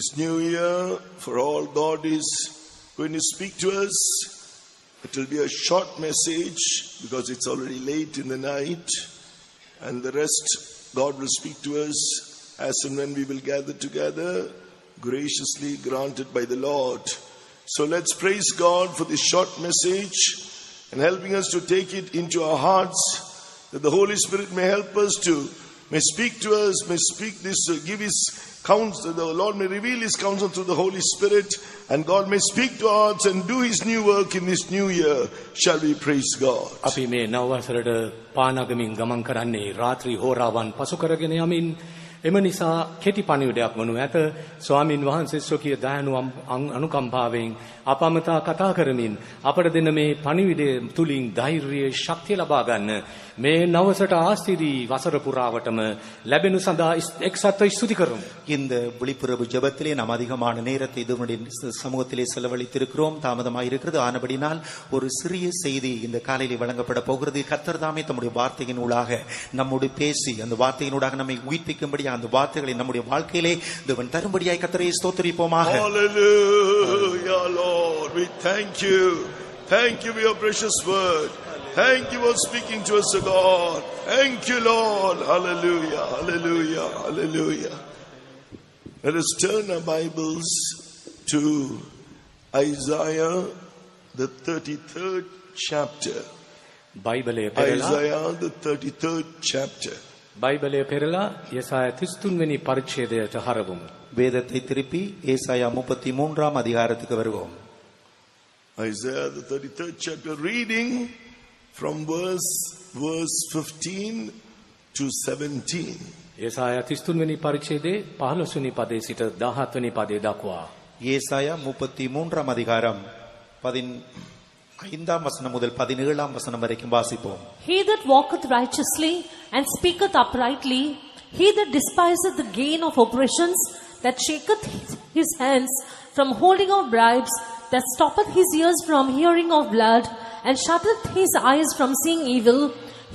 this new year, for all God is going to speak to us. It will be a short message because it's already late in the night, and the rest God will speak to us as and when we will gather together, graciously granted by the Lord. So let's praise God for this short message and helping us to take it into our hearts, that the Holy Spirit may help us to, may speak to us, may speak this, give His counsel, the Lord may reveal His counsel through the Holy Spirit, and God may speak to our hearts and do His new work in this new year. Shall we praise God? අපි මේ නවවසරට පානගමින් ගමන් කරන්නේ රාත්‍රී හෝරාවන් පසු කරගෙන යමින් එම නිසා කෙටි පණිවිඩයක් වනු ඇත. ස්වාමින් වහන්සේ ස්වකීය දයානු අනුකම්පාවෙන් අපමතා කතා කරමින් අපට දෙන මේ පණිවිඩය තුලින් ධෛර්යය ශක්තිය ලබා ගන්න මේ නවසට ආස්තිරි වසර පුරාවටම ලැබෙනු සඳහා එක්සත්ව ස්තුති කරමු. இந்த விழிப்புணர்வு ஜெபத்திலே நாம் அதிகமான நேரத்தை இதனுடைய சமூகத்திலே செலவழித்திருக்கிறோம். தாமதமாக இருக்கிறது. ஆனபடினால் ஒரு சிறிய செய்தி இந்த காலையிலே வழங்கப்பட போகிறது. கர்த்தர் தாமே தம்முடைய வார்த்தையின் ஊடாக நம்மோடு பேசி அந்த வார்த்தையினூடாக நம்மை உயிர்ப்பிக்கும்படி அந்த வார்த்தைகளை நம்முடைய வாழ்க்கையிலே தேவன் தரும்படியாய் கர்த்தரை ஸ்தோத்திரிப்போமாக. Hallelujah, Lord, we thank you. Thank you for your precious word. Thank you for speaking to us, O God. Thank you, Lord. Hallelujah, hallelujah, hallelujah. Let us turn our Bibles to Isaiah, the 33rd chapter. Isaiah, the 33rd chapter. බයිබලය පෙරලා යෙසායා 33 වෙනි පරිච්ඡේදයට හරවමු. வேதத்தை திருப்பி ஏசாயா 33ஆம் அதிகாரத்துக்கு வருவோம். Isaiah, the 33rd chapter, reading from verse 15 to 17. යෙසායා 33 වෙනි පරිච්ඡේදයේ 15 වෙනි පදයේ සිට 17 වෙනි පදයේ දක්වා. ஏசாயா 33ஆம் அதிகாரம் 15ஆம் வசனம் முதல் 17ஆம் வசனம் வரைக்கும் வாசிப்போம். He that walketh righteously and speaketh uprightly, he that despiseth the gain of oppressions, that shaketh his hands from holding of bribes, that stoppeth his ears from hearing of blood, and shutteth his eyes from seeing evil,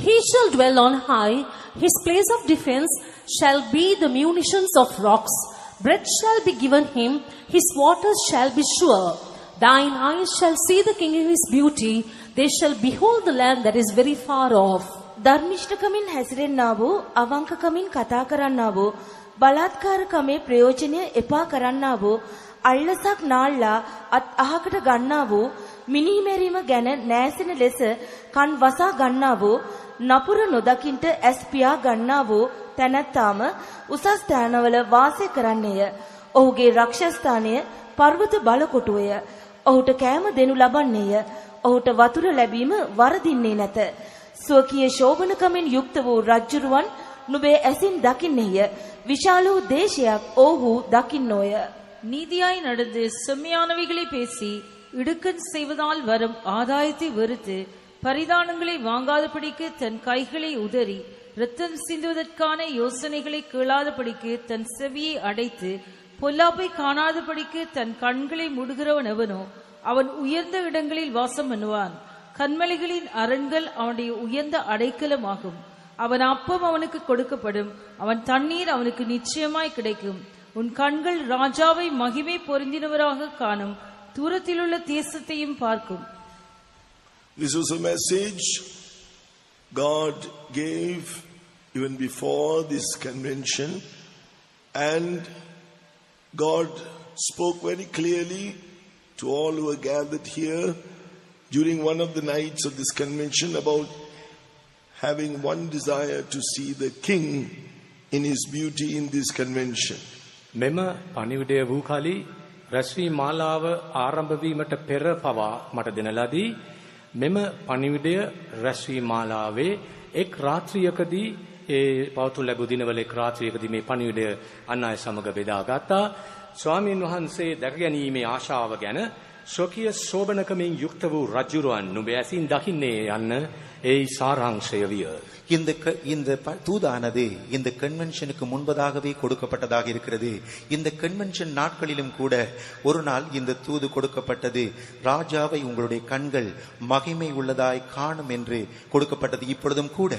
he shall dwell on high. His place of defense shall be the munitions of rocks. Bread shall be given him, his waters shall be sure. Thine eyes shall see the king in his beauty, they shall behold the land that is very far off. ධර්මිෂ්ඨකමින් හැසිරෙන්නා වූ, අවංකකමින් කතා කරන්නා වූ, බලාත්කාරකමේ ප්‍රයෝජනය එපා කරන්නා වූ, අල්ලසක් නාල්ලා අත් අහකට ගන්නා වූ, මිනිමෙරීම ගැන නෑසෙන ලෙස කන් වසා ගන්නා වූ, නපුර නොදකින්ට ඇස් පියා ගන්නා වූ තැනැත්තාම උසස් ස්ථානවල වාසය කරන්නේය. ඔහුගේ රක්ෂස්ථානය පර්වත බලකොටුවය. ඔහුට කෑම දෙනු ලබන්නේය. ඔහුට වතුර ලැබීම වරදින්නේ නැත. ස්වකීය ශෝභනකමින් යුක්ත වූ රජ්ජුරුවන් නුඹේ ඇසින් දකින්නේය. විශාල වූ දේශයක් ඔහු දකින්නෝය. நீதியாய் நடந்து செம்மையானவைகளை பேசி இடுக்கண் செய்வதால் வரும் ஆதாயத்தை வெறுத்து பரிதானங்களை வாங்காதபடிக்கு தன் கைகளை உதறி இரத்தம் சிந்துவதற்கான யோசனைகளை கேளாதபடிக்கு தன் செவியை அடைத்து பொல்லாப்பை காணாதபடிக்கு தன் கண்களை மூடுகிறவன் எவனோ அவன் உயர்ந்த இடங்களில் வாசம் பண்ணுவான். கண்மலைகளின் அரண்கள் அவனுடைய உயர்ந்த அடைக்கலமாகும். அவன் அப்பம் அவனுக்கு கொடுக்கப்படும், அவன் தண்ணீர் அவனுக்கு நிச்சயமாய் கிடைக்கும். உன் கண்கள் ராஜாவை மகிமை பொருந்தினவராக காணும், தூரத்திலுள்ள தேசத்தையும் பார்க்கும். This was a message God gave even before this convention, and God spoke very clearly to all who were gathered here during one of the nights of this convention about having one desire to see the king in his beauty in this convention. මෙම පණිවිඩය වූ කලී රැස්වී මාලාව ආරම්භ වීමට පෙර පවා මට දෙන ලදී. මෙම පණිවිඩය රැස්වී මාලාවේ එක් රාත්‍රියකදී ඒ පවතුන ලැබු දිනවල එක් රාත්‍රියකදී මේ පණිවිඩය අන් අය සමග බෙදාගත්තා. ස්වාමීන් වහන්සේ දැක ගැනීමේ ආශාව ගැන ස්වකීය ශෝභනකමින් යුක්ත වූ රජුරුවන් නුඹ ඇසින් දකින්නේ යන්න ඒ சாராංශය විය. இந்த தூதானது இந்த கன்வென்ஷனுக்கு முன்பதாகவே கொடுக்கப்பட்டதாக இருக்கிறது. இந்த கன்வென்ஷன் நாட்களிலும் கூட ஒரு நாள் இந்த தூது கொடுக்கப்பட்டது. ராஜாவை உங்களுடைய கண்கள் மகிமை உள்ளதாய் காணும் என்று கொடுக்கப்பட்டது. இப்பொழுதும் கூட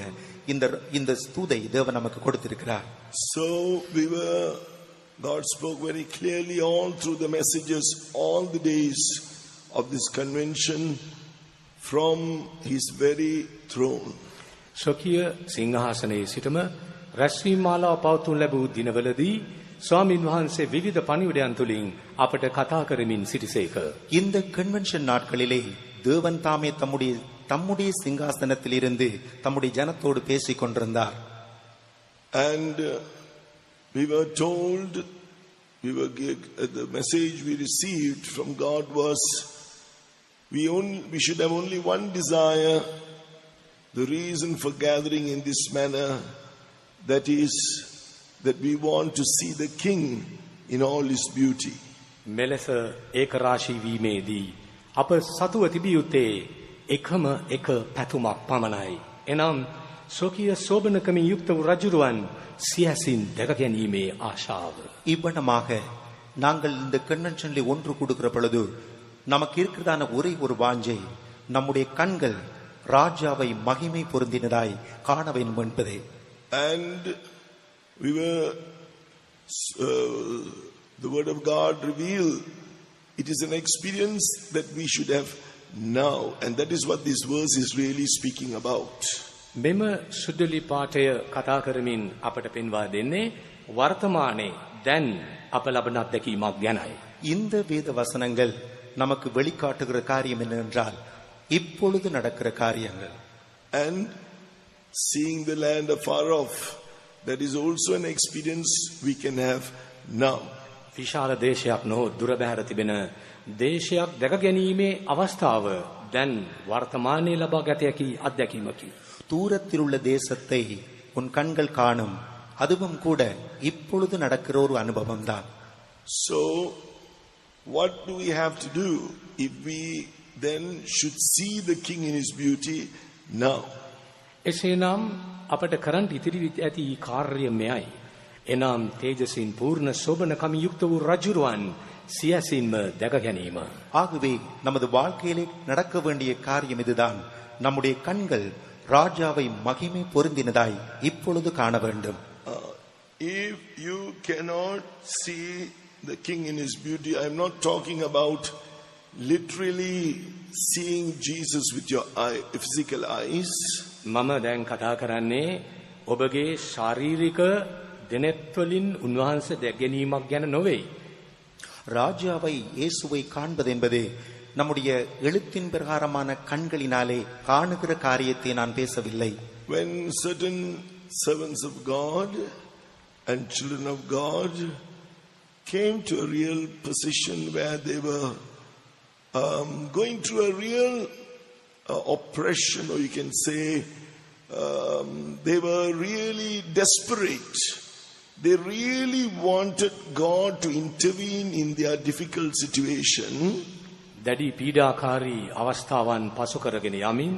இந்த தூதை தேவன் நமக்கு கொடுத்திருக்கிறார். So we were God spoke very clearly all through the messages, all the days of this convention from his very throne. ස්වකීය සිංහාසනයේ සිටම රැස්වීම් මාලාව පවත්වනු ලැබූ දිනවලදී ස්වාමින් වහන්සේ විවිධ පණිවිඩයන් තුලින් අපට කතා කරමින් සිටිසේක. இந்த கன்வென்ஷன் நாட்களிலே தேவன் தாமே தம்முடைய சிங்காசனத்திலிருந்து தம்முடைய ஜனத்தோடு பேசிக் கொண்டிருந்தார். And we were told, the message we received from God was, we should have only one desire, the reason for gathering in this manner, that is, that we want to see the King in all his beauty. මෙලෙස ඒකරාශී වීමේදී අප සතුව තිබිය යුත්තේ එකම එක පැතුමක් පමණයි. එනම් ස්වකීය සෝබනකමින් යුක්ත වූ රජුරුවන් සියසින් දැක ගැනීමේ ආශාව. இவ்வண்ணமாக நாங்கள் இந்த கன்வென்ஷனில் ஒன்று கொடுக்கிற பொழுது நமக்கு இருக்கிறதான ஒரே ஒரு வாஞ்சை, நம்முடைய கண்கள் ராஜாவை மகிமை பொருந்தினதாய் காண வேண்டும் என்பதே. And we were the word of God revealed, it is an experience that we should have now, and that is what this verse is really speaking about. මෙම සුද්ධලි පාඨය කතා කරමින් අපට පෙන්වා දෙන්නේ වර්තමානයේ දැන් අප ලබන අත්දැකීමක් ගැනයි. இந்த வேத வசனங்கள் நமக்கு வெளிக்காட்டுகிற காரியம் என்னவென்றால் இப்பொழுது நடக்கிற காரியங்கள். And seeing the land afar off, that is also an experience we can have now. විශාල දේශයක් නො දුර බැහැර තිබෙන දේශයක් දැක ගැනීමේ අවස්ථාව දැන් වර්තමානයේ ලබා ගත හැකි අත්දැකීමකි. தூரத்தில் உள்ள தேசத்தை உன் கண்கள் காணும், அதுவும் கூட இப்பொழுது நடக்கிற ஒரு அனுபவம் தான். So what do we have to do if we then should see the King in his beauty now? එසේනම් අපට කරන්න ඉතිරි ඇති කාර්යය මෙයයි. එනම් තේජසින් පූර්ණ සෝබනකමින් යුක්ත වූ රජුරුවන් සියසින්ම දැක ගැනීම. ஆகவே நமது வாழ்க்கையிலே நடக்க வேண்டிய காரியம் இதுதான். நம்முடைய கண்கள் ராஜாவை மகிமை பொருந்தினதாய் இப்பொழுது காண வேண்டும். If you cannot see the King in his beauty, I am not talking about literally seeing Jesus with your physical eyes. මම දැන් කතා කරන්නේ ඔබගේ ශාරීරික දෙනෙත් වලින් උන්වහන්සේ දැක ගැනීමක් ගැන නොවේ. ராஜாவை இயேசுவை காண்பது என்பது நம்முடைய எழுத்தின் பிரகாரமான கண்களினாலே காணுகிற காரியத்தை நான் பேசவில்லை. When certain servants of God and children of God came to a real position where they were going through a real oppression, or you can say they were really desperate. They really wanted God to intervene in their difficult situation. දැඩි පීඩාකාරී අවස්ථාවන් පසු කරගෙන යමින්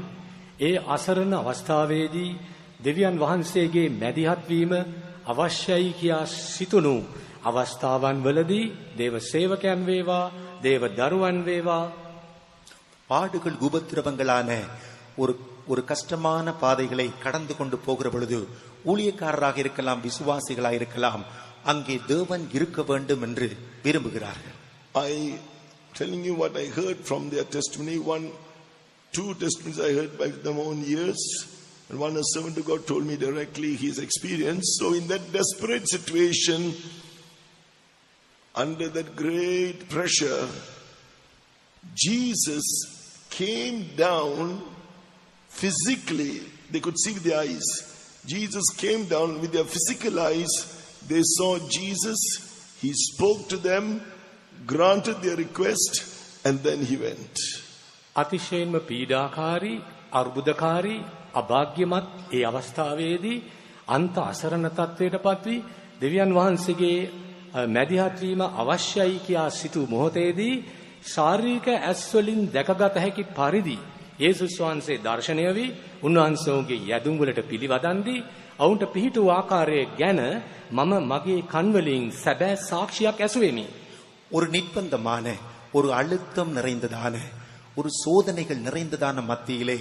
ඒ අසරණ අවස්ථාවේදී දෙවියන් වහන්සේගේ මැදිහත් වීම අවශ්‍යයි කියා සිතුණු අවස්ථාවන් වලදී දේව සේවකයන් වේවා දේව දරුවන් වේවා பாடுகள் உபத்திரவங்களான ஒரு கஷ்டமான பாதைகளை கடந்து கொண்டு போகிற பொழுது ஊழியக்காரராக இருக்கலாம், விசுவாசிகளாக இருக்கலாம், அங்கே தேவன் இருக்க வேண்டும் என்று விரும்புகிறார்கள். Telling you what I heard from their testimony. Two testimonies I heard by their own ears, and one a servant of God told me directly his experience. So in that desperate situation, under that great pressure, Jesus came down physically. They could see with their eyes. Jesus came down with their physical eyes. They saw Jesus. He spoke to them, granted their request, and then he went. අතිශයින්ම පීඩාකාරී, අර්බුදකාරී, අභාග්‍යමත් ඒ අවස්ථාවේදී අන්ත අසරණ තත්වයටපත් වී දෙවියන් වහන්සේගේ මැදිහත් වීම අවශ්‍යයි කියා සිටු මොහොතේදී ශාරීරික ඇස් වලින් දැකගත හැකි පරිදි යේසුස් වහන්සේ දර්ශනය වී උන්වහන්සේගේ යදුම් වලට පිළිවදන් දී ඔවුන්ට පිහිටු ආකාරය ගැන මම මගේ කන් වලින් සැබෑ සාක්ෂියක් ඇසුවෙමි. ஒரு நிர்பந்தமான, ஒரு அழுத்தம் நிறைந்ததான, ஒரு சோதனைகள் நிறைந்ததான மத்தியிலே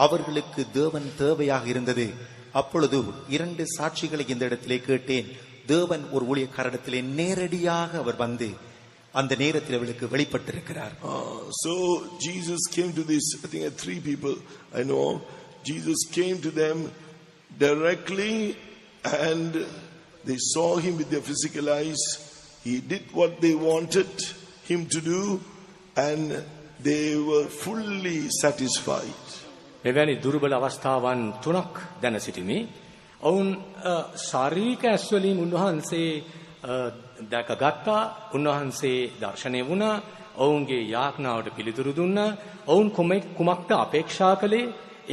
அவர்களுக்கு தேவன் தேவையாக இருந்தது. அப்பொழுது 2 சாட்சிகளை இந்த இடத்திலே கேட்டேன். தேவன் ஒரு ஊழியக்காரரிடத்திலே நேரடியாக அவர் வந்து அந்த நேரத்தில் அவளுக்கு வெளிப்பட்டிருக்கிறார். So Jesus came to this, I think 3 people I know. Jesus came to them directly and they saw him with their physical eyes. He did what they wanted him to do and they were fully satisfied. එවැනි දුර්බල අවස්ථාවන් 3ක් දැන සිටිමි. ඔවුන් ශාරීරික ඇස්වලින් උන්වහන්සේ දැකගත්තා. උන්වහන්සේ දර්ශනය වුණා. ඔවුන්ගේ යාඥාවට පිළිතුරු දුන්නා. ඔවුන් කුමක්ද අපේක්ෂා කළේ?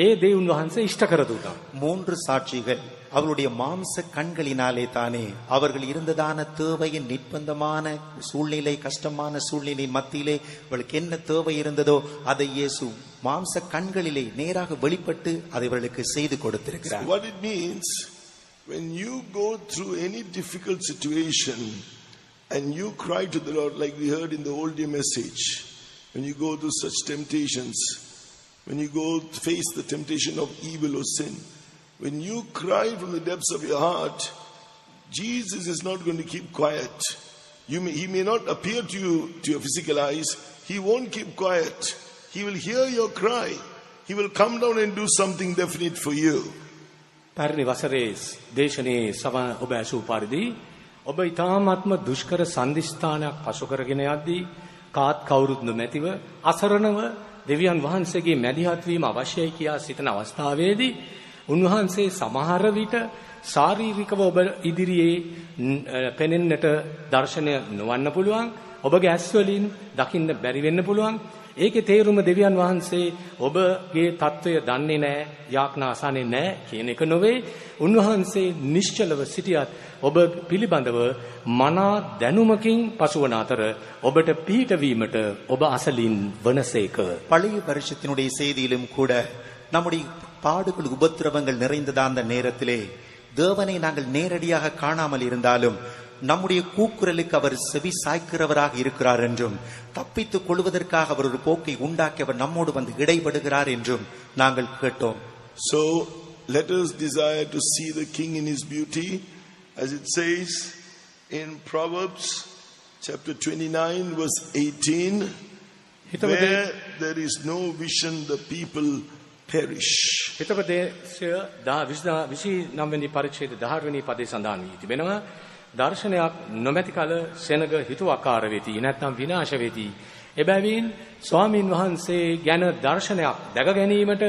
ඒ දේ උන්වහන්සේ ඉෂ්ට කර දුන්නා. 3 சாட்சிகள் அவர்களுடைய மாம்ச கண்களினாலே தானே அவர்கள் இருந்ததான தேவையின் நிர்பந்தமான சூழ்நிலை, கஷ்டமான சூழ்நிலை மத்தியிலே அவளுக்கு என்ன தேவை இருந்ததோ அதை இயேசு மாம்ச கண்களிலே நேராக வெளிப்பட்டு அதை அவர்களுக்கு செய்து கொடுத்திருக்கிறார். What it means, when you go through any difficult situation and you cry to the Lord, like we heard in the old day message, when you go through such temptations, when you go face the temptation of evil or sin, when you cry from the depths of your heart, Jesus is not going to keep quiet. He may not appear to you, to your physical eyes. He won't keep quiet. He will hear your cry. He will come down and do something definite for you. පරිණි වසරේ දේශනේ සම ඔබ ඇසූ පරිදි ඔබ ඊ타මාත්ම දුෂ්කර සම්දිස්ථානයක් පසු කරගෙන යද්දී කාත් කවුරුත් නොමැතිව අසරණව දෙවියන් වහන්සේගේ මැදිහත් වීම අවශ්‍යයි කියා සිතන අවස්ථාවේදී උන්වහන්සේ සමහර විට ශාරීරිකව ඔබ ඉදිරියේ පෙනෙන්නට දර්ශනය නොවන්න පුළුවන්. ඔබගේ ඇස් වලින් දකින්න බැරි වෙන්න පුළුවන්. ඒකේ තේරුම දෙවියන් වහන්සේ ඔබගේ தত্ত্বය දන්නේ නැහැ, යාඥා අසන්නේ නැහැ කියන එක නොවේ. උන්වහන්සේ නිශ්චලව සිටියත් ඔබ පිළිබඳව මනා දැනුමකින් පසුවන අතර ඔබට පිහිටවීමට ඔබ අසලින් වනසේක. பழைய வருஷத்தினுடைய செய்தியிலும் கூட நம்முடைய பாடுகள் உபத்திரவங்கள் நிறைந்ததா அந்த நேரத்திலே தேவனை நாங்கள் நேரடியாக காணாமல் இருந்தாலும் நம்முடைய கூக்குரலுக்கு அவர் செவி சாய்க்கிறவராக இருக்கிறார் என்றும் தப்பித்துக் கொள்வதற்காக அவர் ஒரு போக்கை உண்டாக்கி அவர் நம்மோடு வந்து இடைபடுகிறார் என்றும் நாங்கள் கேட்டோம். So let us desire to see the King in his beauty, as it says in Proverbs chapter 29 verse 18, where there is no vision the people perish. හිතපදේශය 29 වෙනි පරිච්ඡේද 18 වෙනි පදේ සඳහන් වී තිබෙනවා. දර්ශනයක් නොමැති කල සෙනග හිතුවක්කාර වෙති, නැත්නම් විනාශ වෙති. එබැවින් ස්වාමින් වහන්සේ ගැන දර්ශනයක් දැක ගැනීමට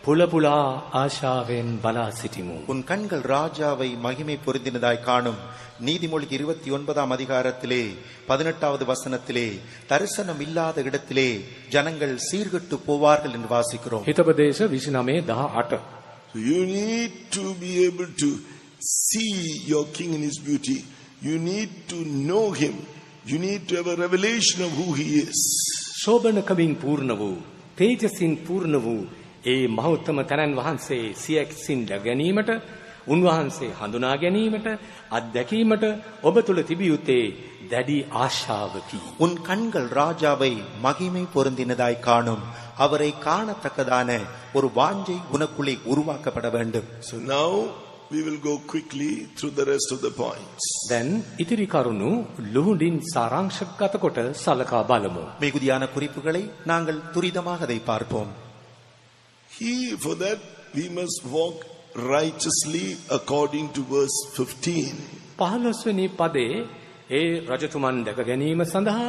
පුල පුලා ආශාවෙන් බලා සිටිමු. உன் கண்கள் ராஜாவை மகிமை பொருந்தினதாய் காணும். நீதிமொழி 29ஆம் அதிகாரத்திலே 18வது வசனத்திலே தரிசனம் இல்லாத இடத்திலே ஜனங்கள் சீர்கெட்டு போவார்கள் என்று வாசிக்கிறோம். හිතපදේශ 29:18. So you need to be able to see your King in his beauty. You need to know him. You need to have a revelation of who he is. ශෝභනකමින් පූර්ණ වූ, තේජසින් පූර්ණ වූ ඒ මහෞත්තම තනන් වහන්සේ සියක්සින් ගැනීමට, උන්වහන්සේ හඳුනා ගැනීමට, අත්දැකීමට ඔබ තුල තිබිය යුත්තේ දැඩි ආශාවකි. உன் கண்கள் ராஜாவை மகிமை பொருந்தினதாய் காணும். அவரை காணத்தக்கதான ஒரு வாஞ்சை உனக்குள்ளே உருவாக்கப்பட வேண்டும். So now we will go quickly through the rest of the points. දැන් ඉතිරි කරුණු ලුහුඬින් සාරාංශගත කොට සලකා බලමු. மிகுதியான குறிப்புகளை நாங்கள் துரிதமாக அதை பார்ப்போம். For that we must walk righteously according to verse 15. 15 වෙනි පදේ ඒ රජතුමන් දැක ගැනීම සඳහා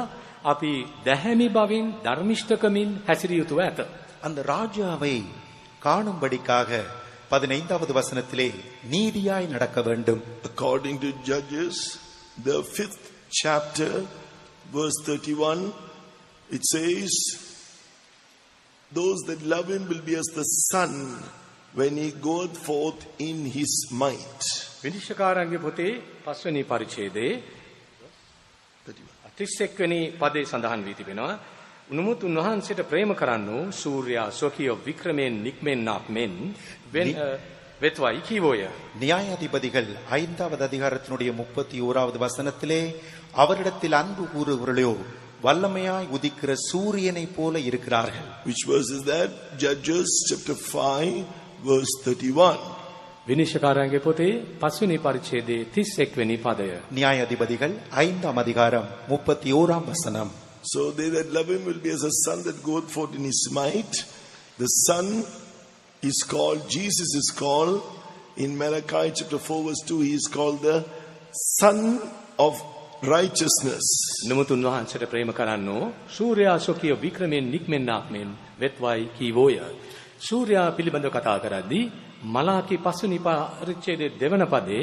අපි දැහැමි බවින් ධර්මිෂ්ඨකමින් හැසිරිය යුතුව ඇත. அந்த ராஜாவை காணும்படிக்காக 15வது வசனத்திலே நீதியாய் நடக்க வேண்டும். According to Judges, the 5th chapter, verse 31, it says, those that love him will be as the sun when he goeth forth in his might. විනිශ්චයකාරයන්ගේ පොතේ 5 වෙනි පරිච්ඡේදයේ 31 වෙනි පදේ සඳහන් වී තිබෙනවා. උනුමුත් උන්වහන්සේට ප්‍රේම කරන්නෝ සූර්යා ස්වකීය වික්‍රමයෙන් නික්මෙන්නක් මෙන් වෙත්වයි කීවෝය. நியாயாதிபதிகள் 5வது அதிகாரத்தினுடைய 31வது வசனத்திலே அவரிடத்தில் அன்பு கூறுகிறவர்களோ வல்லமையாய் உதிக்கிற சூரியனை போல இருக்கிறார்கள். Which verse is that? Judges chapter 5 verse 31. විනිශ්චයකාරයන්ගේ පොතේ 5 වෙනි පරිච්ඡේදයේ 31 වෙනි පදය. நியாயாதிபதிகள் 5ஆம் அதிகாரம் 31ஆம் வசனம். So they that love him will be as a son that goeth forth in his might. The son is called, Jesus is called, in Malachi chapter 4 verse 2, he is called the Son of Righteousness. නමුත් උන්වහන්සේට ප්‍රේම කරන්නෝ සූර්යා සොකිය වික්‍රමෙන් නික්මෙන්නාක් මෙන් වෙත්වයි කීවෝය. සූර්යා පිළිබඳව කතා කරද්දී මලාකි 5 වෙනි පරිච්ඡේදයේ දෙවන පදේ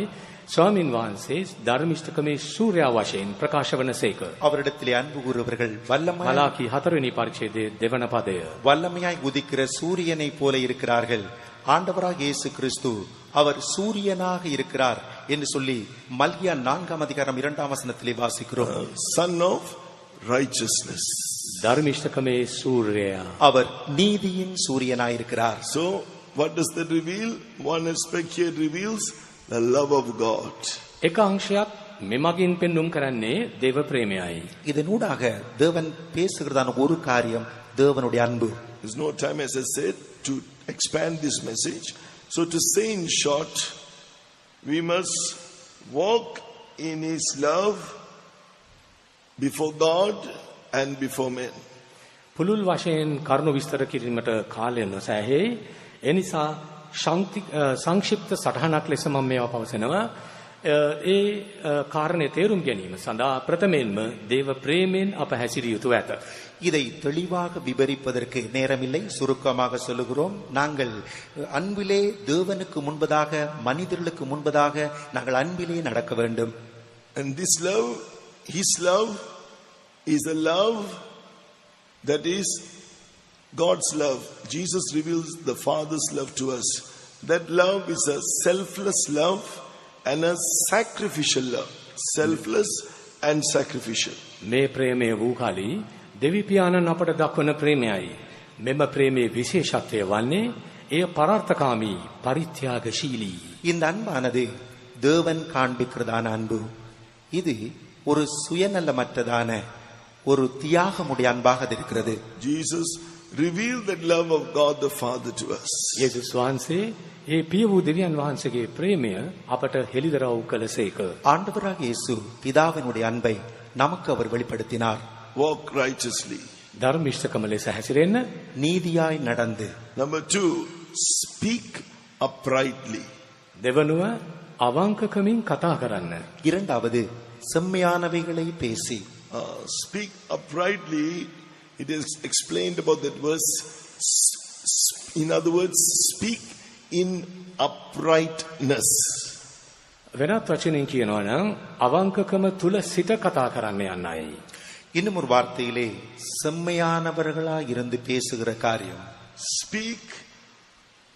ස්වාමින් වහන්සේ ධර්මිෂ්ඨකමේ සූර්යා වශයෙන් ප්‍රකාශ වනසේක. அவரிடத்திலே அன்பு கூறுவர்கள் வல்லமையாய் මලාකි 4 වෙනි පරිච්ඡේදයේ දෙවන පදය. வல்லமையாய் உதிக்கிற சூரியனை போல இருக்கிறார்கள். ஆண்டவராக இயேசு கிறிஸ்து அவர் சூரியனாக இருக்கிறார் என்று சொல்லி மல்கியா 4ஆம் அதிகாரம் 2ஆம் வசனத்திலே வாசிக்கிறோம். Son of Righteousness. ධර්මිෂ්ඨකමේ සූර්යයා. அவர் நீதியின் சூரியனாய் இருக்கிறார். So what does that reveal? One aspect here reveals the love of God. එක අංශයක් මෙමගින් පෙන්눔 කරන්නේ දේව ප්‍රේමයයි. இதனூடாக தேவன் பேசுகிறதான ஒரு காரியம் தேவனுடைய அன்பு. There's no time, as I said, to expand this message. So to say in short, we must walk in his love before God and before men. පුළුල් වශයෙන් කරුණු විස්තර කිරීමට කාලය නොසෑහේ. ඒ නිසා සංක්ෂිප්ත සටහනක් ලෙස මම මේවා පවසනවා. ඒ කාරණේ තේරුම් ගැනීම සඳහා ප්‍රථමයෙන්ම දේව ප්‍රේමයෙන් අප හැසිරිය යුතු ඇත. இதை தெளிவாக விவரிப்பதற்கு நேரமில்லை. சுருக்கமாக சொல்லுகிறோம். நாங்கள் அன்பிலே தேவனுக்கு முன்பதாக மனிதர்களுக்கு முன்பதாக நாங்கள் அன்பிலே நடக்க வேண்டும். And this love, his love, is a love that is God's love. Jesus reveals the Father's love to us. That love is a selfless love and a sacrificial love. Selfless and sacrificial. මේ ප්‍රේමය වූ කලී දෙවි පියාණන් අපට දක්වන ප්‍රේමයයි. මෙම ප්‍රේමයේ විශේෂත්වය වන්නේ එය පරාර්ථකාමී පරිත්‍යාගශීලී. இந்த அன்பானது தேவன் காண்பிக்கிறதான அன்பு. இது ஒரு சுயநலமற்றதான ஒரு தியாகமுடைய அன்பாக இருக்கிறது. Jesus revealed that love of God the Father to us. යේසුස් වහන්සේ ඒ පිය වූ දෙවියන් වහන්සේගේ ප්‍රේමය අපට හෙළිදරව් කළසේක. ஆண்டவராக இயேசு பிதாவினுடைய அன்பை நமக்கு அவர் வெளிப்படுத்தினார். Walk righteously. ධර්මිෂ්ඨකම ලෙස හැසිරෙන්න. நீதியாய் நடந்து. Number 2, speak uprightly. දෙවනුව අවංකකමින් කතා කරන්න. இரண்டாவது செம்மையானவைகளை பேசி. Speak uprightly. It is explained about that verse. In other words, speak in uprightness. වෙනත් වචනෙන් කියනවා නම් අවංකකම තුල සිට කතා කරන්න යන්නයි. இன்னும் ஒரு வார்த்தையிலே செம்மையானவர்களாய் இருந்து பேசுகிற காரியம். Speak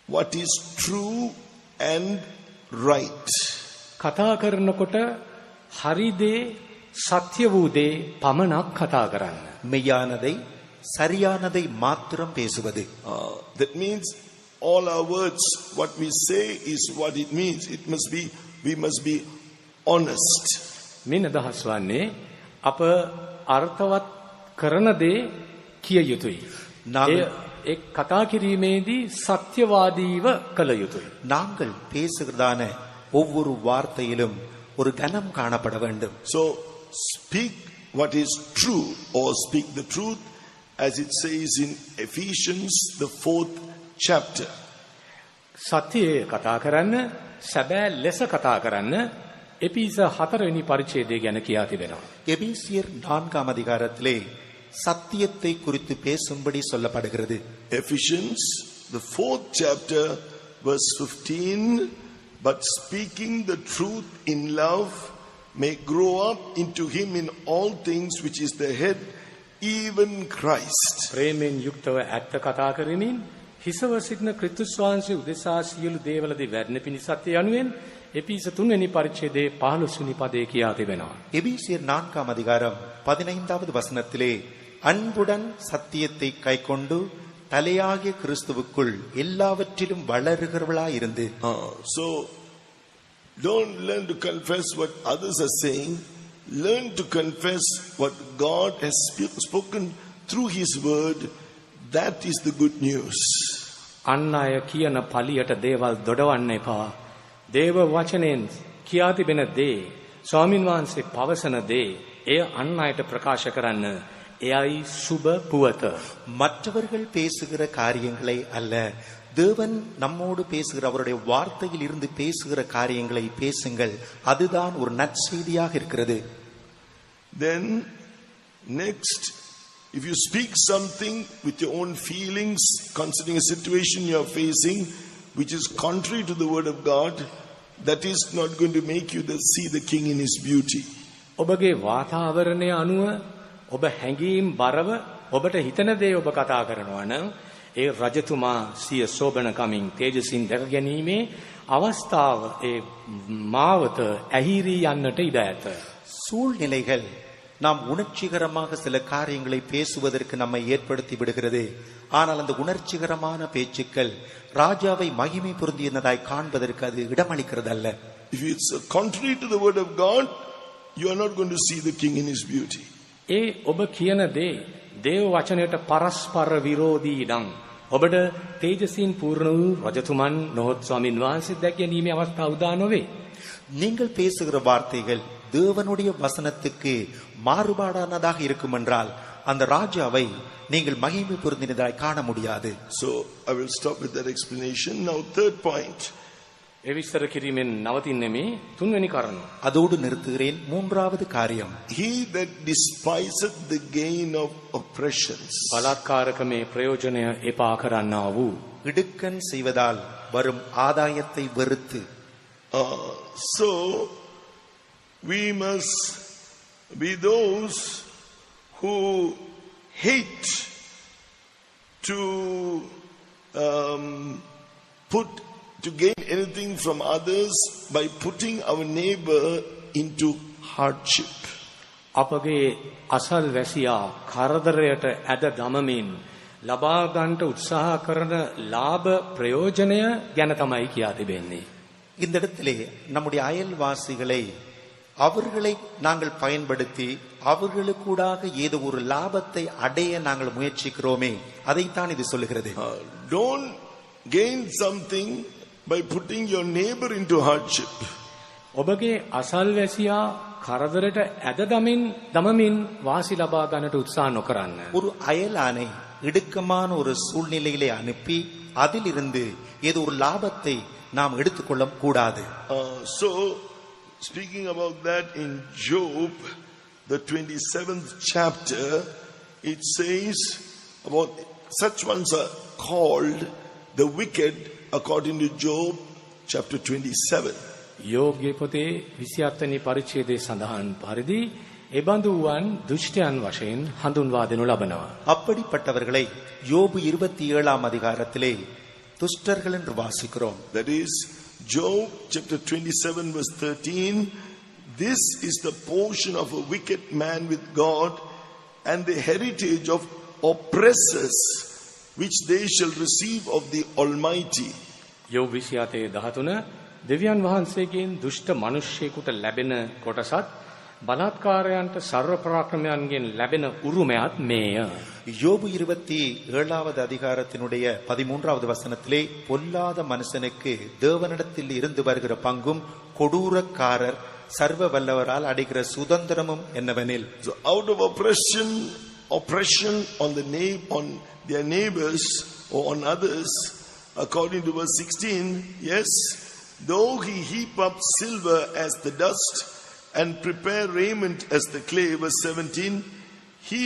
what is true and right. කතා කරනකොට හරි දේ සත්‍ය වූ දේ පමණක් කතා කරන්න. மெய்யானதை சரியானதை மாத்திரம் பேசுவது. That means all our words, what we say is what it means. We must be honest. මේ අදහස් වන්නේ අප අර්ථවත් කරන දේ කිය යුතුයි. ඒ කතා කිරීමේදී සත්‍යවාදීව කළ යුතුයි. நாங்கள் பேசுகிறதான ஒவ்வொரு வார்த்தையிலும் ஒரு கனம் காணப்பட வேண்டும். So speak what is true, or speak the truth, as it says in Ephesians the 4th chapter. සත්‍යය කතා කරන්න, සැබෑ ලෙස කතා කරන්න එපිස 4 වෙනි පරිච්ඡේදය ගැන කියා තිබෙනවා. எபேசியர் 4ஆம் அதிகாரத்திலே சத்தியத்தை குறித்து பேசும்படி சொல்லப்படுகிறது. Ephesians the 4th chapter verse 15, but speaking the truth in love may grow up into him in all things, which is the head, even Christ. ප්‍රේමයෙන් යුක්තව ඇත්ත කතා කරමින් හිසව සිටින ක්‍රිස්තුස් වහන්සේ උදෙසා සියලු දේවලදී වැඩෙන පිණිසත් යනුවෙන් එපිස 3 වෙනි පරිච්ඡේදයේ 15 වෙනි පදයේ කියා තිබෙනවා. எபேசியர் 4ஆம் அதிகாரம் 15வது வசனத்திலே அன்புடன் சத்தியத்தை கைக்கொண்டு தலையாகிய கிறிஸ்துவுக்குள் எல்லாவற்றிலும் வளருகிறவளாய் இருந்து. So don't learn to confess what others are saying. Learn to confess what God has spoken through his word. That is the good news. අන් අය කියන පලියට දේවල් දොඩවන්න එපා. දේව වචනයෙන් කියා තිබෙන දේ ස්වාමින් වහන්සේ පවසන දේ එය අන් අයට ප්‍රකාශ කරන්න එයයි සුබ පුවත. மற்றவர்கள் பேசுகிற காரியங்களை அல்ல, தேவன் நம்மோடு பேசுகிற அவருடைய வார்த்தையில் இருந்து பேசுகிற காரியங்களை பேசுங்கள். அதுதான் ஒரு நற்செய்தியாக இருக்கிறது. Then next, if you speak something with your own feelings concerning a situation you are facing which is contrary to the word of God, that is not going to make you see the king in his beauty. ඔබගේ වාතාවරණය අනුව ඔබ හැඟීම් බරව ඔබට හිතන දේ ඔබ කතා කරනවා නම් ඒ රජතුමා සිය සෝබනකමින් තේජසින් දැක ගැනීමේ අවස්ථාව ඒ මාවත ඇහිරී යන්නට ඉඩ ඇත. சூழ்நிலைகள் நாம் உணர்ச்சிகரமாக சில காரியங்களை பேசுவதற்கு நம்மை ஏற்படுத்தி விடுகிறது. ஆனால் அந்த உணர்ச்சிகரமான பேச்சுக்கள் ராஜாவை மகிமை பொருந்தியதாய் காண்பதற்கு அது இடமளிக்கிறது அல்ல. If it's contrary to the word of God, you are not going to see the king in his beauty. ඒ ඔබ කියන දේ දේව වචනයට පරස්පර විරෝධී නම් ඔබට තේජසින් පූර්ණ වූ රජතුමන් නොහොත් ස්වාමින් වහන්සේ දැක ගැනීමේ අවස්ථාව උදා නොවේ. நீங்கள் பேசுகிற வார்த்தைகள் தேவனுடைய வசனத்துக்கு மாறுபாடானதாக இருக்கும் என்றால் அந்த ராஜாவை நீங்கள் மகிமை பொருந்தினதாய் காண முடியாது. So I will stop with that explanation. Now third point. ඒ විස්තර කිරීමෙන් නවතින්නේ මේ තුන්වෙනි කරුණ. அதோடு நிறுத்துகிறேன். மூன்றாவது காரியம், He that despiseth the gain of oppressions. බලාත්කාරකමේ ප්‍රයෝජනය එපා කරන්නා වූ இடுக்கண் செய்வதால் வரும் ஆதாயத்தை வெறுத்து. So we must be those who hate to to gain anything from others by putting our neighbor into hardship. අපගේ අසල් වැසියා කරදරයට ඇද දමමින් ලබා ගන්නට උත්සාහ කරන ලාභ ප්‍රයෝජනය ගැන තමයි කියා තිබෙන්නේ. இந்த இடத்திலே நம்முடைய அயல்வாசிகளை அவர்களை நாங்கள் பயன்படுத்தி அவர்களுக்கூடாக ஏதோ ஒரு லாபத்தை அடைய நாங்கள் முயற்சிக்கிறோமே, அதைத்தான் இது சொல்லுகிறது. Don't gain something by putting your neighbor into hardship. ඔබගේ අසල්වැසියා කරදරයට ඇද දමමින් වාසි ලබා ගන්නට උත්සාහ නොකරන්න. ஒரு அயலானை இடுக்கமான ஒரு சூழ்நிலையிலே அனுப்பி அதிலிருந்து ஏதோ ஒரு லாபத்தை நாம் எடுத்துக்கொள்ள கூடாது. So speaking about that in Job, the 27th chapter, it says about such ones are called the wicked according to Job chapter 27. යෝබ්ගේ පොතේ 27 වෙනි පරිච්ඡේදයේ සඳහන් පරිදි එබඳු වූවන් දුෂ්ටයන් වශයෙන් හඳුන්වා දෙනු ලබනවා. அப்படிப்பட்டவர்களை யோபு 27ஆம் அதிகாரத்திலே துஷ்டர்கள் என்று வாசிக்கிறோம். That is Job chapter 27 verse 13. This is the portion of a wicked man with God and the heritage of oppressors which they shall receive of the Almighty. යෝබ් 27:13 දෙවියන් වහන්සේගෙන් දුෂ්ට මිනිසෙකුට ලැබෙන කොටසත් බලාත්කාරයන්ට සර්ව පරාක්‍රමයන්ගෙන් ලැබෙන උරුමයත් මේය. யோபு 27வது அதிகாரத்தினுடைய 13வது வசனத்திலே பொல்லாத மனுஷனுக்கு தேவனிடத்தில் இருந்து வருகிற பங்கும் கொடூரக்காரர் சர்வ வல்லவரால் அடைகிற சுதந்திரமும் என்னவெனில். So out of oppression on their neighbors or on others, according to verse 16, yes, though he heap up silver as the dust and prepare raiment as the clay, verse 17, he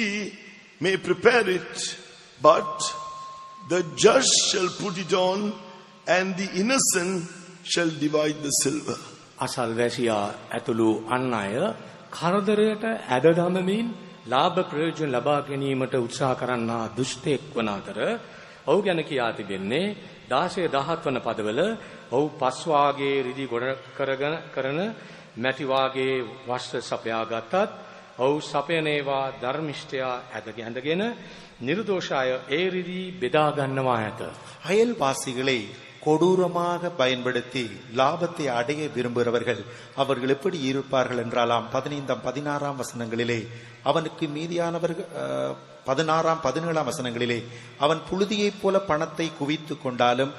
may prepare it, but the just shall put it on and the innocent shall divide the silver. අසල්වැසියා ඇතුළු අන් අය කරදරයට ඇද දමමින් ලාභ ප්‍රයෝජන ලබා ගැනීමට උත්සාහ කරන්නා දුෂ්ටයෙක් වන අතර ඔහු ගැන කියා තිබෙන්නේ 16-17 වන පදවල ඔහු පස් වාගේ රිදි ගොඩ කරන මැටි වාගේ වස්ත්‍ර සපයා ගත්තත් ඔහු සපයනේවා ධර්මිෂ්ඨයා ඇඳගෙන නිර්දෝෂාය ඒ රිදි බෙදා ගන්නවා ඇත. அயல்வாசிகளை கொடூரமாக பயன்படுத்தி லாபத்தை அடைய விரும்புகிறவர்கள் அவர்கள் எப்படி இருப்பார்கள் என்றாலாம் 15-16 வசனங்களிலே அவனுக்கு மீதியானவர்கள் 16-17 வசனங்களிலே அவன் புழுதியைப் போல பணத்தை குவித்து கொண்டாலும்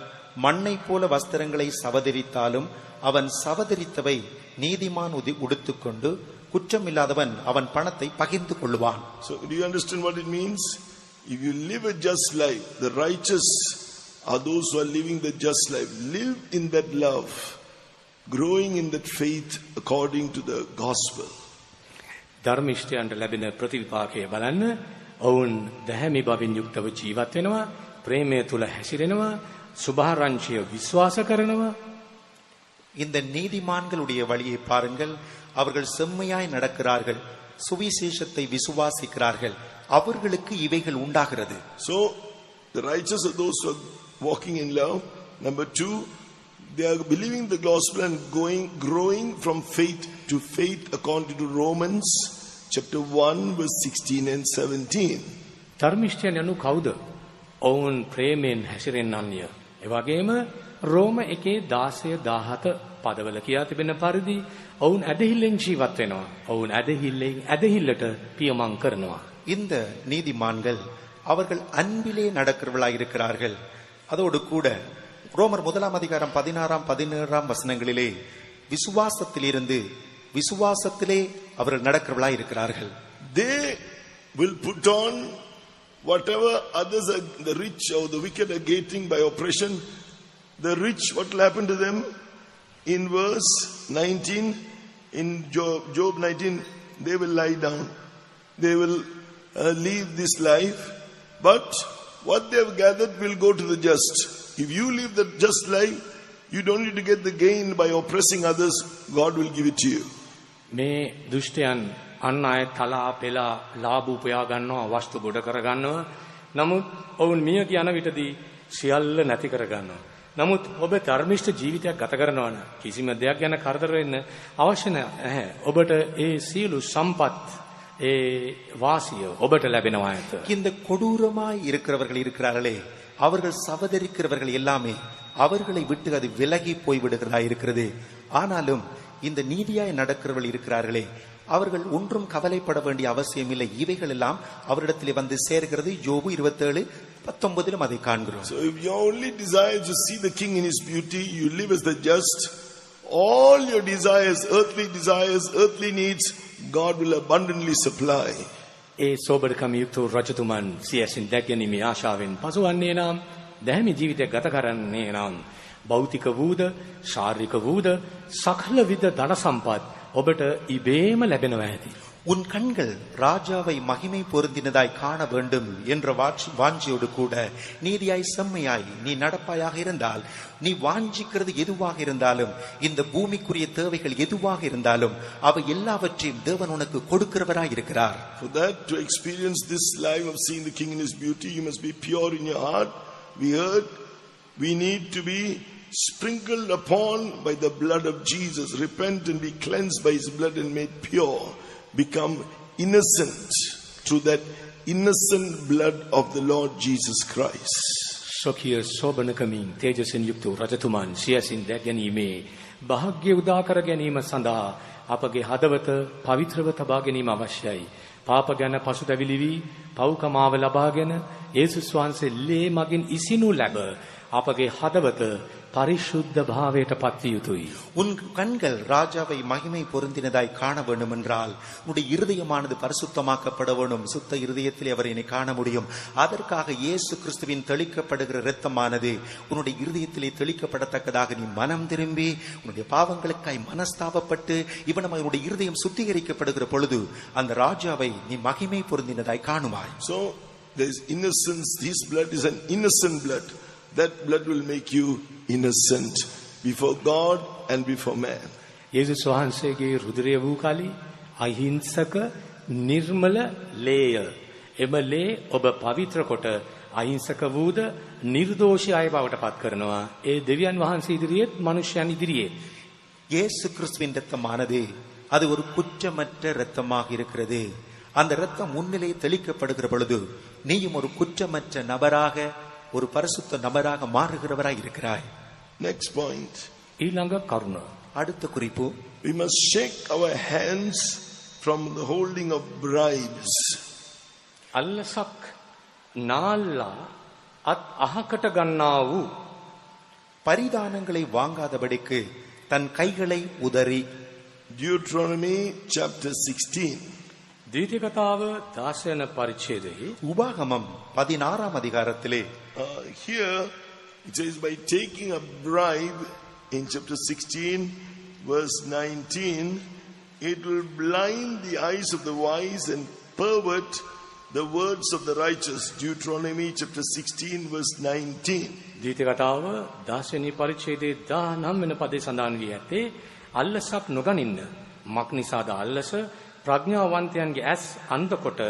மண்ணை போல வஸ்திரங்களை சவதரித்தாலும் அவன் சவதரித்தவை நீதிமான் உடுத்துக்கொண்டு குற்றமில்லாதவன் அவன் பணத்தை பகிர்ந்து கொள்ளுவான். So do you understand what it means? If you live a just life, the righteous are those who are living the just life. Live in that love, growing in that faith according to the gospel. ධර්මිෂ්ඨයන්ට ලැබෙන ප්‍රතිවිපාකය බලන්න. ඔවුන් දැහැමි බවින් යුක්තව ජීවත් වෙනවා, ප්‍රේමය තුල හැසිරෙනවා, සුභාරංචිය විශ්වාස කරනවා. இந்த நீதிமான்களுடைய வழியை பாருங்கள். அவர்கள் செம்மையாய் நடக்கிறார்கள், சுவிசேஷத்தை விசுவாசிக்கிறார்கள், அவர்களுக்கு இவைகள் உண்டாகிறது. So the righteous are those who are walking in love. Number 2, they are believing the gospel and growing from faith to faith according to Romans chapter 1 verse 16 and 17. ධර්මිෂ්ඨයන් යනු කවුද? ඔවුන් ප්‍රේමයෙන් හැසිරෙන්නන්ය. ඒ වගේම රෝම 1:16-17 පදවල කියා තිබෙන පරිදි ඔවුන් ඇදහිල්ලෙන් ජීවත් වෙනවා. ඔවුන් ඇදහිල්ලට පියමන් කරනවා. இந்த நீதிமான்கள் அவர்கள் அன்பிலே நடக்கிறவர்களாய் இருக்கிறார்கள். அதோடு கூட ரோமர் 1 அதிகாரம் 16-17 வசனங்களிலே விசுவாசத்திலிருந்து விசுவாசத்திலே அவர்கள் நடக்கிறவர்களாய் இருக்கிறார்கள். They will put on whatever others are, the rich or the wicked are getting by oppression. The rich, what will happen to them? In verse 19, in Job 19, they will lie down. They will leave this life. But what they have gathered will go to the just. If you live the just life, you don't need to get the gain by oppressing others. God will give it to you. මේ දුෂ්ටයන් අන් අය තලා පෙලා ලාභ උපයා ගන්නවා, වස්තු ගොඩ කර ගන්නවා. නමුත් ඔවුන් මිය යන විටදී සියල්ල නැති කර ගන්නවා. නමුත් ඔබ ධර්මිෂ්ඨ ජීවිතයක් ගත කරනවා නම් කිසිම දෙයක් ගැන කරදර වෙන්න අවශ්‍ය නැහැ. ඔබට ඒ සියලු සම්පත්, ඒ වාසිය ඔබට ලැබෙනවා ඇත. இந்த கொடூரமாய் இருக்கிறவர்கள் இருக்கிறார்களே, அவர்கள் சவதரிக்கிறவர்கள் எல்லாமே அவர்களை விட்டு அது விலகி போய்விடுகிறதா இருக்கிறது. ஆனாலும் இந்த நீதியாய் நடக்கிறவர்கள் இருக்கிறார்களே, அவர்கள் ஒன்றும் கவலைப்பட வேண்டிய அவசியம் இல்லை. இவைகள் எல்லாம் அவரிடத்திலே வந்து சேர்கிறது. யோபு 27:19 அதை காண்கிறோம். So if your only desire is to see the king in his beauty, you live as the just. All your desires, earthly needs, God will abundantly supply. ඒ සෝබරකම යුතු රජතුමන් සියසින් දැක්ගැනීමේ ආශාවෙන් පසුවන්නේ නම්, දැහැමි ජීවිතයක් ගත කරන්නේ නම්, භෞතික වූද ශාරීරික වූද සකල විද ධන සම්පත් ඔබට ඉබේම ලැබෙනවා ඇති. உன் கண்கள் ராஜாவை மகிமை பொருந்தினதாய் காண வேண்டும் என்ற வாஞ்சியோடு கூட நீதியாய் செம்மையாய் நீ நடப்பாயாக இருந்தால், நீ வாஞ்சிக்கிறது எதுவாக இருந்தாலும், இந்த பூமிக்குரிய தேவைகள் எதுவாக இருந்தாலும், அவை எல்லாவற்றையும் தேவன் உனக்கு கொடுக்கிறவராய் இருக்கிறார். For that, to experience this life of seeing the king in his beauty, you must be pure in your heart. We heard we need to be sprinkled upon by the blood of Jesus. Repent and be cleansed by his blood and made pure. Become innocent through that innocent blood of the Lord Jesus Christ. සොකිය සෝබනකමින් තේජසින් යුක්ත රජතුමන් සියසින් දැක්ගැනීමේ භාග්‍ය උදා කර ගැනීම සඳහා අපගේ හදවත පවිත්‍රව තබා ගැනීම අවශ්‍යයි. පාප ගැන පසුතැවිලි වී පව්කමාව ලබාගෙන යේසුස් වහන්සේ ලේ මගින් ඉසිනු ලැබ අපගේ හදවත பரிசுத்த பாவයට பற்றி யுතුයි. உன் கண்கள் ராஜாவை மகிமை பொருந்தினதாய் காண வேண்டும் என்றால் உன்னுடைய இருதயமானது பரிசுத்தமாக்கப்பட வேண்டும். சுத்த இருதயத்திலே அவரை காண முடியும். அதற்காக இயேசு கிறிஸ்துவின் தெளிக்கப்படுகிற இரத்தமானது உன்னுடைய இருதயத்திலே தெளிக்கப்படத்தக்கதாக நீ மனம் திரும்பி உன்னுடைய பாவங்களுக்காய் மனஸ்தாபப்பட்டு இவன் உன்னுடைய இருதயம் சுத்திகரிக்கப்படுகிற பொழுது அந்த ராஜாவை நீ மகிமை பொருந்தினதாய் காணுவாய். So there is innocence. His blood is an innocent blood. That blood will make you innocent before God and before man. යේසුස් වහන්සේගේ රුධිරය වූ කලී අහිංසක නිර්මල ලේය. එම ලේ ඔබ පවිත්‍ර කොට අහිංසක වූද නිර්දෝෂී අය බවට පත් කරනවා. ඒ දෙවියන් වහන්සේ ඉදිරියේත් මනුෂ්‍යයන් ඉදිරියේ. இயேசு கிறிஸ்துவின் இரத்தமானது அது ஒரு குற்றமற்ற இரத்தமாக இருக்கிறது. அந்த இரத்தம் முன்னிலே தெளிக்கப்படுகிற பொழுது நீயும் ஒரு குற்றமற்ற நபராக, ஒரு பரிசுத்த நபராக மாறுகிறவராய் இருக்கிறாய். Next point. ඊළඟ කරුණ. அடுத்த குறிப்பு, we must shake our hands from the holding of bribes. අල්ලසක් නාල්ලා අත් අහකට ගන්නා වූ பரிதானங்களை வாங்காதபடிக்கு தன் கைகளை உதறி. Deuteronomy chapter 16. දීති කතාව 16 වෙනි පරිච්ඡේදයේ உபாகமம் 16ஆம் அதிகாரத்திலே Here it says, by taking a bribe in chapter 16 verse 19, it will blind the eyes of the wise and pervert the words of the righteous. Deuteronomy chapter 16 verse 19. දීති කතාව 16 වෙනි පරිච්ඡේදයේ 19 වෙනි පදේ සඳහන් වී ඇත්තේ අල්ලසක් නොගනින්න. මක් නිසාද අල්ලස ප්‍රඥාවන්තයන්ගේ ඇස් අන්ධකොට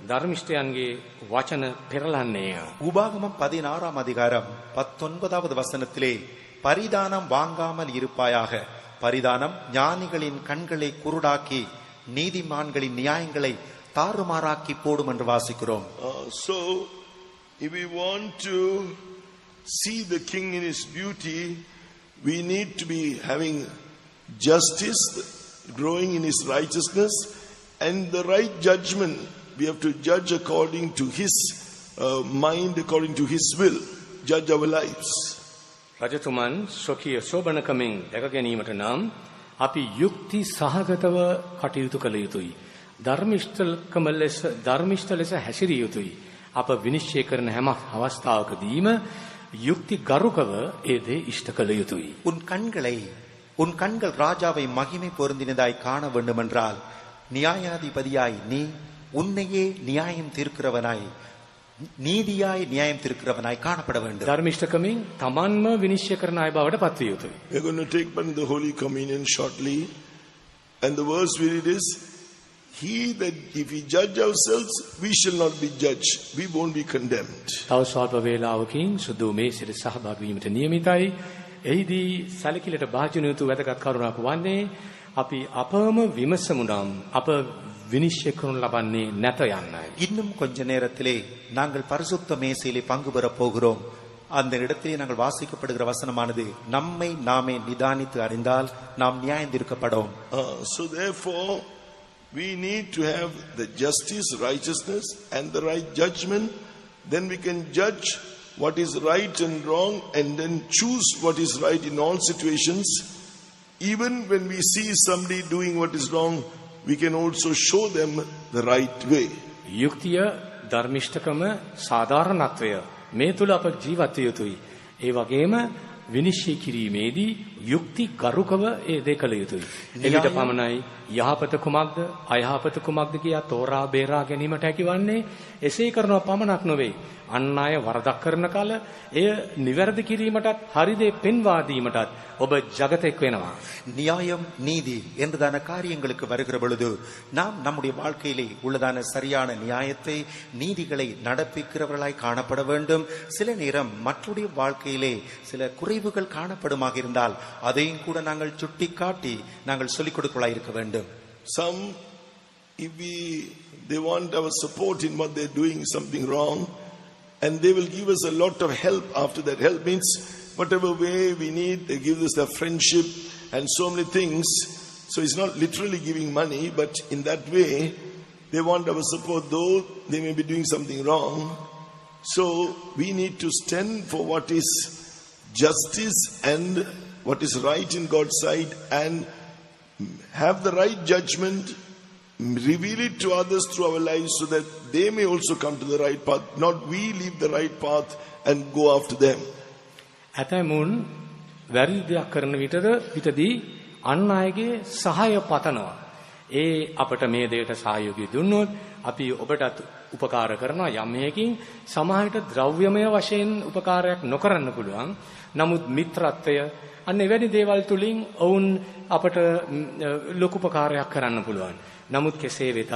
ධර්මිෂ්ඨයන්ගේ වචන පෙරලන්නේය. உபாகமம் 16ஆம் அதிகாரம் 19வது வசனத்திலே பரிதானம் வாங்காமல் இருப்பாயாக. பரிதானம் ஞானிகளின் கண்களை குருடாக்கி நீதிமான்களின் நியாயங்களை தாறுமாறாக்கி போடும் என்று வாசிக்கிறோம். So if we want to see the king in his beauty, we need to be having justice, growing in his righteousness, and the right judgment. We have to judge according to his mind, according to his will, judge our lives. රජතුමන් සොකිය සෝබනකමින් දැක ගැනීමට නම් අපි යුක්ති සහගතව කටයුතු කළ යුතුයි. ධර්මිෂ්ඨ ලෙස හැසිරිය යුතුයි. අප විනිශ්චය කරන හැම අවස්ථාවකදීම යුක්ති ගරුකව ඒ දේ ඉෂ්ට කළ යුතුයි. உன் கண்கள் ராஜாவை மகிமை பொருந்தினதாய் காண வேண்டுமென்றால் நியாயாதிபதியாய் நீ உன்னையே நியாயம் தீர்க்கிறவனாய் நீதியாய் நியாயம் தீர்க்கிறவனாய் காணப்பட வேண்டும். ධර්මිෂ්ඨකමින් තමන්ම විනිශ්චය කරන අය බවට පත් විය යුතුයි. We are going to take part in the Holy Communion shortly, and the verse we read is, he that if we judge ourselves, we shall not be judged, we won't be condemned. තව ස්වල්ප වේලාවකින් සුදු මේසෙට සහභාගී වීමට නියමිතයි. එහිදී සැලකිලිට භාජන යුතු වැදගත් කරුණක් වන්නේ අපි අපම විමසමු නම් අප විනිශ්චය කරනු ලබන්නේ නැත යන්නයි. இன்னும் கொஞ்ச நேரத்திலே நாங்கள் பரிசுத்த மேசையிலே பங்கு பெறப் போகிறோம். அந்த இடத்திலே நாங்கள் வாசிக்கப்படுகிற வசனமானது நம்மை நாமே நிதானித்து அறிந்தால் நாம் நியாயந்தீர்க்கப்படும். So therefore we need to have the justice, righteousness and the right judgment. Then we can judge what is right and wrong, and then choose what is right in all situations. Even when we see somebody doing what is wrong, we can also show them the right way. යුක්තිය ධර්මිෂ්ඨකම සාධාරණත්වය මේ තුල අප ජීවත් විය යුතුයි. ඒ වගේම විනිශ්චය කිරීමේදී යුක්ති ගරුකව ඒ දේ කළ යුතුයි. එවිට පමණයි යහපත කුමක්ද අයහපත කුමක්ද කියා තෝරා බේරා ගැනීමට හැකිවන්නේ. එසේ කරනවා පමණක් නොවේ. අන් අය වරදක් කරන කල එය නිවැරදි කිරීමටත් හරි දේ පෙන්වා දීමටත් ඔබ ජගතෙක් වෙනවා. நியாயம் நீதி என்றதான காரியங்களுக்கு வருகிற பொழுது நாம் நம்முடைய வாழ்க்கையிலே உள்ளதான சரியான நியாயத்தை நீதிகளை நடப்பிக்கிறவர்களாய் காணப்பட வேண்டும். சில நேரம் மற்றவருடைய வாழ்க்கையிலே சில குறைவுகள் காணப்படுமாக இருந்தால் அதையும் கூட நாங்கள் சுட்டிக்காட்டி நாங்கள் சொல்லிக் கொடுக்கலாய் இருக்க வேண்டும். Some, if they want our support in what they're doing something wrong, and they will give us a lot of help after that. Help means whatever way we need, they give us their friendship and so many things. So it's not literally giving money, but in that way they want our support, though they may be doing something wrong. So we need to stand for what is justice and what is right in God's sight, and have the right judgment, reveal it to others through our lives so that they may also come to the right path, not we leave the right path and go after them. ඇතැමුන් වැරදි දෙයක් කරන විටදී අන් අයගේ සහාය පතනවා. ඒ අපට මේ දෙයට සහයෝගය දුන්නොත් අපි ඔබටත් උපකාර කරනවා. යම් හේකින් සමාජයට ද්‍රව්‍යමය වශයෙන් උපකාරයක් නොකරන්න පුළුවන්. නමුත් මිත්‍රත්වය අන්න එවැනි දේවල් තුලින් ඔවුන් අපට ලොකු උපකාරයක් කරන්න පුළුවන්. නමුත් කෙසේ වෙතත්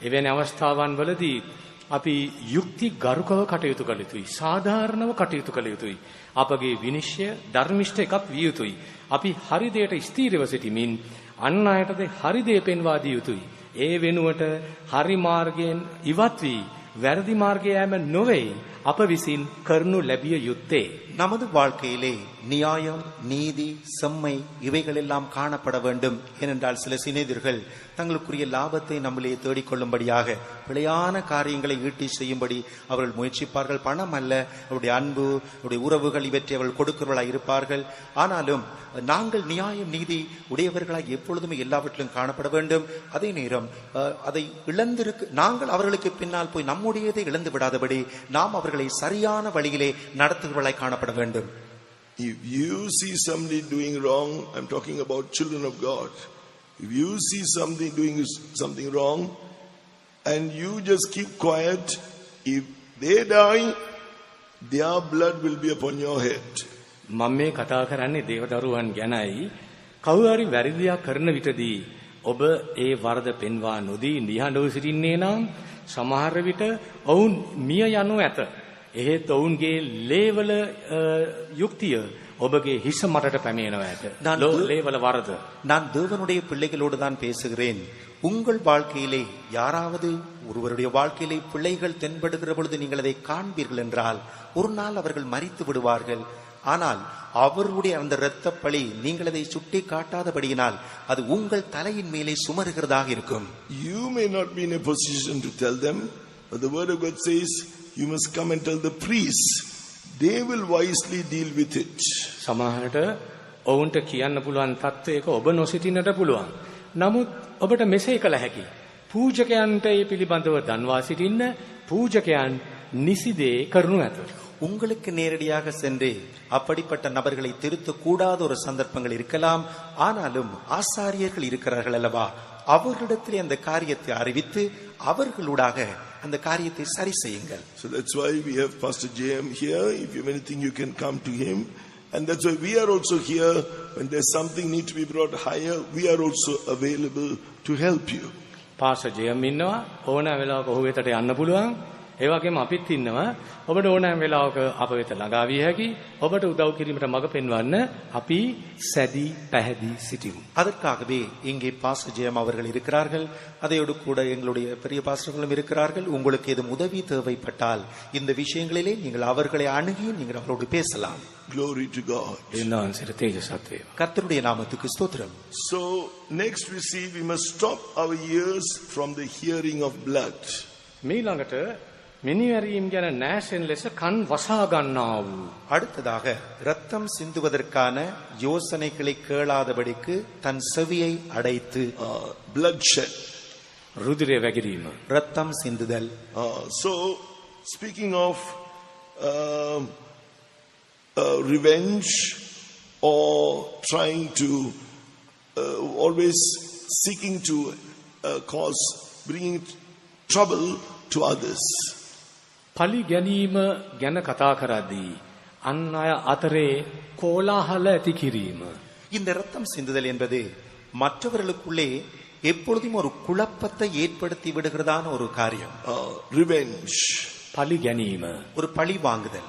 එවැනි අවස්ථාවන් වලදී අපි යුක්ති ගරුකව කටයුතු කළ යුතුයි. සාධාරණව කටයුතු කළ යුතුයි. අපගේ විනිශ්චය ධර්මිෂ්ඨ එකක් විය යුතුයි. අපි හරි දෙයට ස්ථීරව සිටීමෙන් අන් අයටද හරි දේ පෙන්වා දිය යුතුයි. ඒ වෙනුවට හරි මාර්ගයෙන් ඉවත් වී වැරදි මාර්ගය යෑම නොවේ අප විසින් කරනු ලැබිය යුත්තේ. நமது வாழ்க்கையிலே நியாயம், நீதி, செம்மை இவைகள் எல்லாம் காணப்பட வேண்டும். ஏனென்றால் சில சிநேகிதர்கள் தங்களுக்குரிய லாபத்தை நம்மளே தேடிக்கொள்ளும்படியாக பிழையான காரியங்களை ஈட்டி செய்யும்படி அவர்கள் முயற்சிப்பார்கள். பணம் அல்ல, அவருடைய அன்பு, அவருடைய உறவுகள் இவற்றை அவர்கள் கொடுக்கிறவர்களாய் இருப்பார்கள். ஆனாலும் நாங்கள் நியாயம், நீதி உடையவர்களாய் எப்பொழுதுமே எல்லாவற்றிலும் காணப்பட வேண்டும். அதே நேரம் அதை நாங்கள் அவர்களுக்கு பின்னால் போய் நம்முடையதை இழந்து விடாதபடி நாம் அவர்களை சரியான வழியிலே நடத்துகிறவர்களாய் காணப்பட வேண்டும். If you see somebody doing wrong, I'm talking about children of God. If you see somebody doing something wrong and you just keep quiet, if they die, their blood will be upon your head. මම මේ කතා කරන්නේ දේවදරුවන් ගැනයි. කවුරු හරි වැරදියක් කරන විටදී ඔබ ඒ වරද පෙන්වා නොදී නිහඬව සිටින්නේ නම් සමහර විට ඔවුන් මිය යනු ඇත. එහෙත් ඔවුන්ගේ ලේවල යුක්තිය ඔබගේ හිස මටට පැමිණෙනවා ඇත. ලේවල වරද. நான் தேவனுடைய பிள்ளைகளோடு தான் பேசுகிறேன். உங்கள் வாழ்க்கையிலே யாராவது ஒருவருடைய வாழ்க்கையிலே பிள்ளைகள் தென்படுகிற பொழுது நீங்கள் அதை காண்பீர்கள் என்றால் ஒரு நாள் அவர்கள் மரித்து விடுவார்கள். ஆனால் அவருடைய அந்த இரத்த பழி நீங்கள் அதை சுட்டி காட்டாதபடியினால் அது உங்கள் தலையின் மேலே சுமருகிறதாக இருக்கும். You may not be in a position to tell them, but the word of God says you must come and tell the priests. They will wisely deal with it. සමහරට ඔවුන්ට කියන්න පුළුවන් තත්වයක ඔබ නොසිටින්නට පුළුවන්. නමුත් ඔබට මෙසේ කළ හැකි. පූජකයන්ට ඒ පිළිබඳව දන්වා සිටින්න පූජකයන් නිසිදේ කරනු ඇත. உங்களுக்கு நேரடியாக சென்று அப்படிப்பட்ட நபர்களை திருத்தக்கூடாத ஒரு சந்தர்ப்பங்கள் இருக்கலாம். ஆனாலும் ஆசாரியர்கள் இருக்கிறார்கள் அல்லவா, அவர்களிடத்திலே அந்த காரியத்தை அறிவித்து அவர்களூடாக அந்த காரியத்தை சரி செய்யுங்கள். So that's why we have Pastor JM here. If you have anything you can come to him. And that's why we are also here. When there's something need to be brought higher, we are also available to help you. Pastor Jayam ඉන්නවා. ඕනෑම වෙලාවක ඔහු වෙතට යන්න පුළුවන්. ඒ වගේම අපිත් ඉන්නවා. ඔබට ඕනෑම වෙලාවක අප වෙත ළඟා විය හැකි. ඔබට උදව් කිරීමට මඟ පෙන්වන්න අපි සැදී පැහැදී සිටිමු. அதற்காகவே இங்கே பாஸ்டர் ஜெயம் அவர்கள் இருக்கிறார்கள். அதையோடு கூட எங்களுடைய பெரிய பாஸ்டர்களும் இருக்கிறார்கள். உங்களுக்கு ஏதும் உதவி தேவைப்பட்டால் இந்த விஷயங்களிலே நீங்கள் அவர்களை அணுகி நீங்கள் அவரோடு பேசலாம். Glory to God. கர்த்தருடைய நாமத்துக்கு ஸ்தோத்திரம். So next we see we must stop our ears from the hearing of blood. මීළඟට මිනිවැරීම් ගැන නැසෙන් ලෙස කන් වසා ගන්නා වූ. அடுத்ததாக இரத்தம் சிந்துவதற்கான யோசனைகளை கேளாதபடிக்கு தன் செவியை அடைத்து. Bloodshed. ருதிர වැగిරීම. இரத்தம் சிந்துதல். So speaking of revenge or trying to always seeking to cause bringing trouble to others. පලි ගැනීම ගැන කතා කරද්දී අන් අය අතරේ කෝලාහල ඇති කිරීම. இந்த இரத்தம் சிந்துதல் என்பது மற்றவர்களுக்குள்ளே எப்பொழுதும் ஒரு குழப்பத்தை ஏற்படுத்தி விடுகிறதான ஒரு காரியம். Revenge. පලි ගැනීම. ஒரு பழி வாங்குதல்.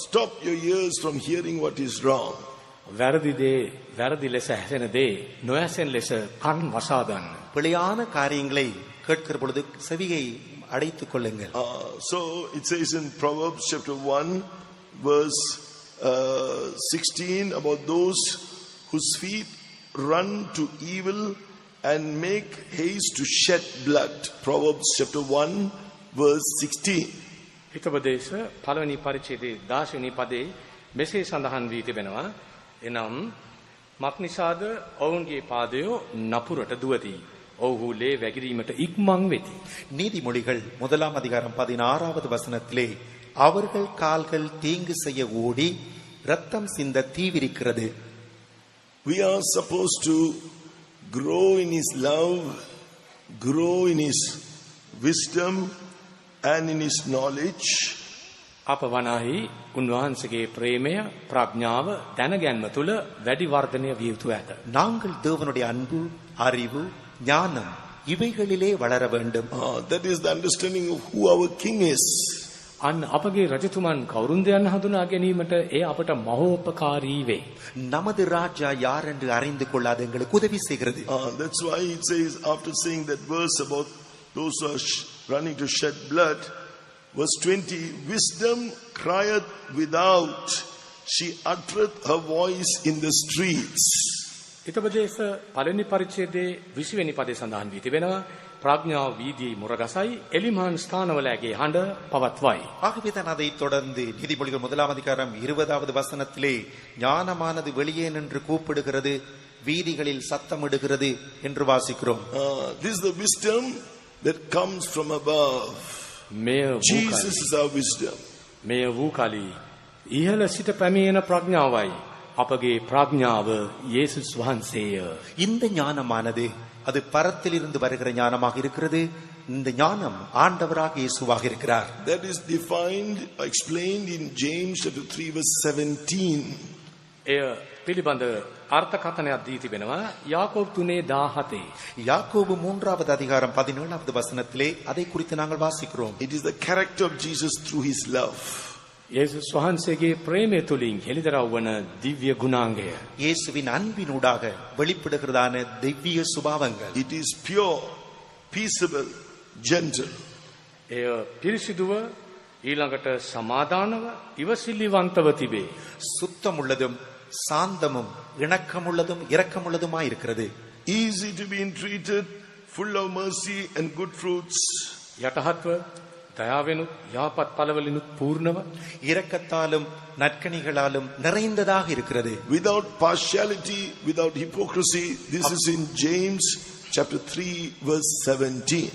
Stop your ears from hearing what is wrong. වැරදි ලෙස ඇසෙන දේ නොඇසෙන ලෙස කන් වසා ගන්න. பிழையான காரியங்களை கேட்கிற பொழுது செவியை அடைத்துக் கொள்ளுங்கள். So it says in Proverbs chapter 1 verse 16 about those whose feet run to evil and make haste to shed blood. Proverbs chapter 1 verse 16. හිතපදේශ පළවෙනි පරිච්ඡේදයේ 10 වෙනි පදේ මෙසේ සඳහන් වී තිබෙනවා. එනම් මක්නිසාද ඔවුන්ගේ පාදයෝ නපුරට දුවති. ඔව්හු ලේ වැగిරීමට ඉක්මන් වෙති. நீதிமொழிகள் 1 அதிகாரம் 16வது வசனத்திலே அவர்கள் கால்கள் தீங்கு செய்ய ஓடி இரத்தம் சிந்த தீவிரிக்கிறது. We are supposed to grow in his love, grow in his wisdom and in his knowledge. අප වනාහි උන්වහන්සේගේ ප්‍රේමය, ප්‍රඥාව, දැනගැන්ම තුල වැඩි වර්ධනය විය යුතු ඇත. நாங்கள் தேவனுடைய அன்பு, அறிவு, ஞானம் இவைகளிலே வளர வேண்டும். That is the understanding of who our king is. අන්න අපගේ රජතුමන් කවුරුන්ද යන හඳුනා ගැනීමට ඒ අපට මහෝපකාරී වේ. நமது ராஜா யார் என்று அறிந்து கொள்ளாத எங்களுக்கு உதவி செய்கிறது. That's why it says after saying that verse about those who are running to shed blood, verse 20, wisdom crieth without she uttereth her voice in the streets. ඊටපදේශ පළවෙනි පරිච්ඡේදයේ 20 වෙනි පදේ සඳහන් වී තිබෙනවා ප්‍රඥාව වීදී මුරගසයි එලිමහන් ස්ථානවලගේ හඬ පවත්වයි. ஆகவேதான் அதைத் தொடர்ந்து நீதிமொழிகள் 1ஆம் அதிகாரம் 20வது வசனத்திலே ஞானமானது வெளியே நின்று கூப்பிடுகிறது, வீதிகளில் சத்தமிடுகிறது என்று வாசிக்கிறோம். This is the wisdom that comes from above. Jesus is our wisdom. මේ වූ කලී ඉහළ සිට පැමිණෙන ප්‍රඥාවයි. අපගේ ප්‍රඥාව යේසුස් වහන්සේය. இந்த ஞானமானது அது பரத்திலிருந்து வருகிற ஞானமாக இருக்கிறது. இந்த ஞானம் ஆண்டவராக இயேசுவாக இருக்கிறார். That is defined, explained in James chapter 3 verse 17. එය පිළිබඳ අර්ථකථනයක් දී තිබෙනවා යාකෝබ් 3:17. யாக்கோபு 3வது அதிகாரம் 17வது வசனத்திலே அதை குறித்து நாங்கள் வாசிக்கிறோம். It is the character of Jesus through his love. යේසුස් වහන්සේගේ ප්‍රේමය තුලින් හෙළිදරව් වන දිව්‍ය ගුණාංගය. இயேசுவின் அன்பினூடாக வெளிப்படுகிறதான திவ்ய சுபாவங்கள். It is pure, peaceable, gentle. එය පිරිසිදුව ඊළඟට සමාදානව ඉවසිලිවන්තව තිබේ. சுத்தமுள்ளதும் சாந்தமும் இணக்கமுள்ளதும் இரக்கமுள்ளதுமாய் இருக்கிறது. Easy to be entreated, full of mercy and good fruits. යටහත්ව දයාවෙනුත් යහපත් ඵලවලිනුත් පූර්ණව இரக்கத்தாலும் நற்கனிகளாலும் நிறைந்ததாக இருக்கிறது. Without partiality, without hypocrisy. This is in James chapter 3 verse 17.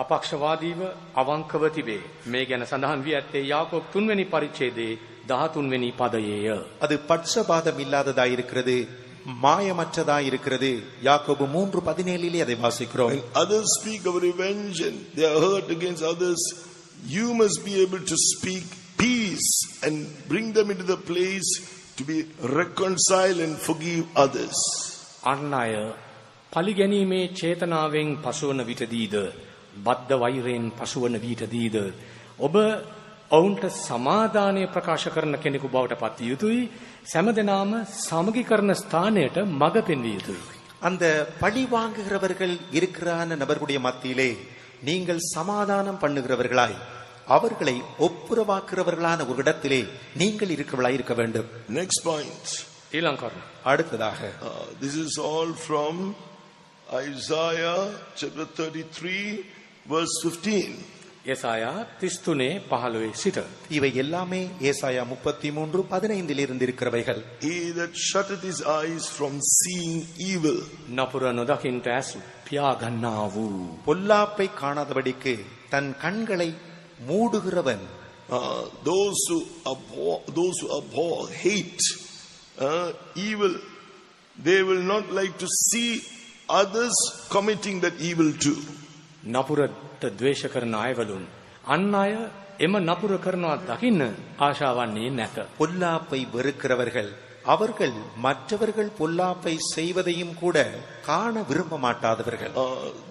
අපක්ෂවාදීව අවංකව තිබේ. මේ ගැන සඳහන් වී ඇත්තේ යාකෝබ් 3 වෙනි පරිච්ඡේදයේ 13 වෙනි පදයේය. அது பட்சபாதம் இல்லாததாய் இருக்கிறது, மாயமற்றதாய் இருக்கிறது. யாக்கோபு 3:17 அதை வாசிக்கிறோம். When others speak of revenge and they are hurt against others, you must be able to speak peace and bring them into the place to be reconciled and forgive others. අන් අය පලිගැනීමේ චේතනාවෙන් පසුවන විටදීද බද්ධ වෛරයෙන් පසුවන විටදීද ඔබ ඔවුන්ට සමාදානය ප්‍රකාශ කරන කෙනෙකු බවට පත් යුතුයි. සෑමදෙනාම සමගීකරණ ස්ථානයට මඟ පෙන්විය යුතුයි. அந்த பழி வாங்குகிறவர்கள் இருக்கிறான நபர்களுடைய மத்தியிலே நீங்கள் சமாதானம் பண்ணுகிறவர்களாய் அவர்களை ஒப்புரவாக்குறவர்களான ஒரு இடத்திலே நீங்கள் இருக்கிறவர்களாய் இருக்க வேண்டும். Next point. ඊළඟ அடுத்ததாக This is all from Isaiah chapter 33 verse 15. යසායා 33:15 සිට இவை எல்லாமே ஏசாயா 33:15 இருந்து இருக்கிறவைகள். He that shutteth his eyes from seeing evil. නපුර නොදකින්ට ඇස් පියාගන්නා වූ பொல்லாப்பை காணாதபடிக்கு தன் கண்களை மூடுகிறவன். Those who abhor, hate evil, they will not like to see others committing that evil too. නපුරට ද්වේෂ කරන අයවලුන් අන් අය එම නපුර කරනවා දකින්න ආශාවන්නේ නැත. பொல்லாப்பை வெறுக்கிறவர்கள் அவர்கள் மற்றவர்கள் பொல்லாப்பை செய்வதையும் கூட காண விரும்ப மாட்டாதவர்கள்.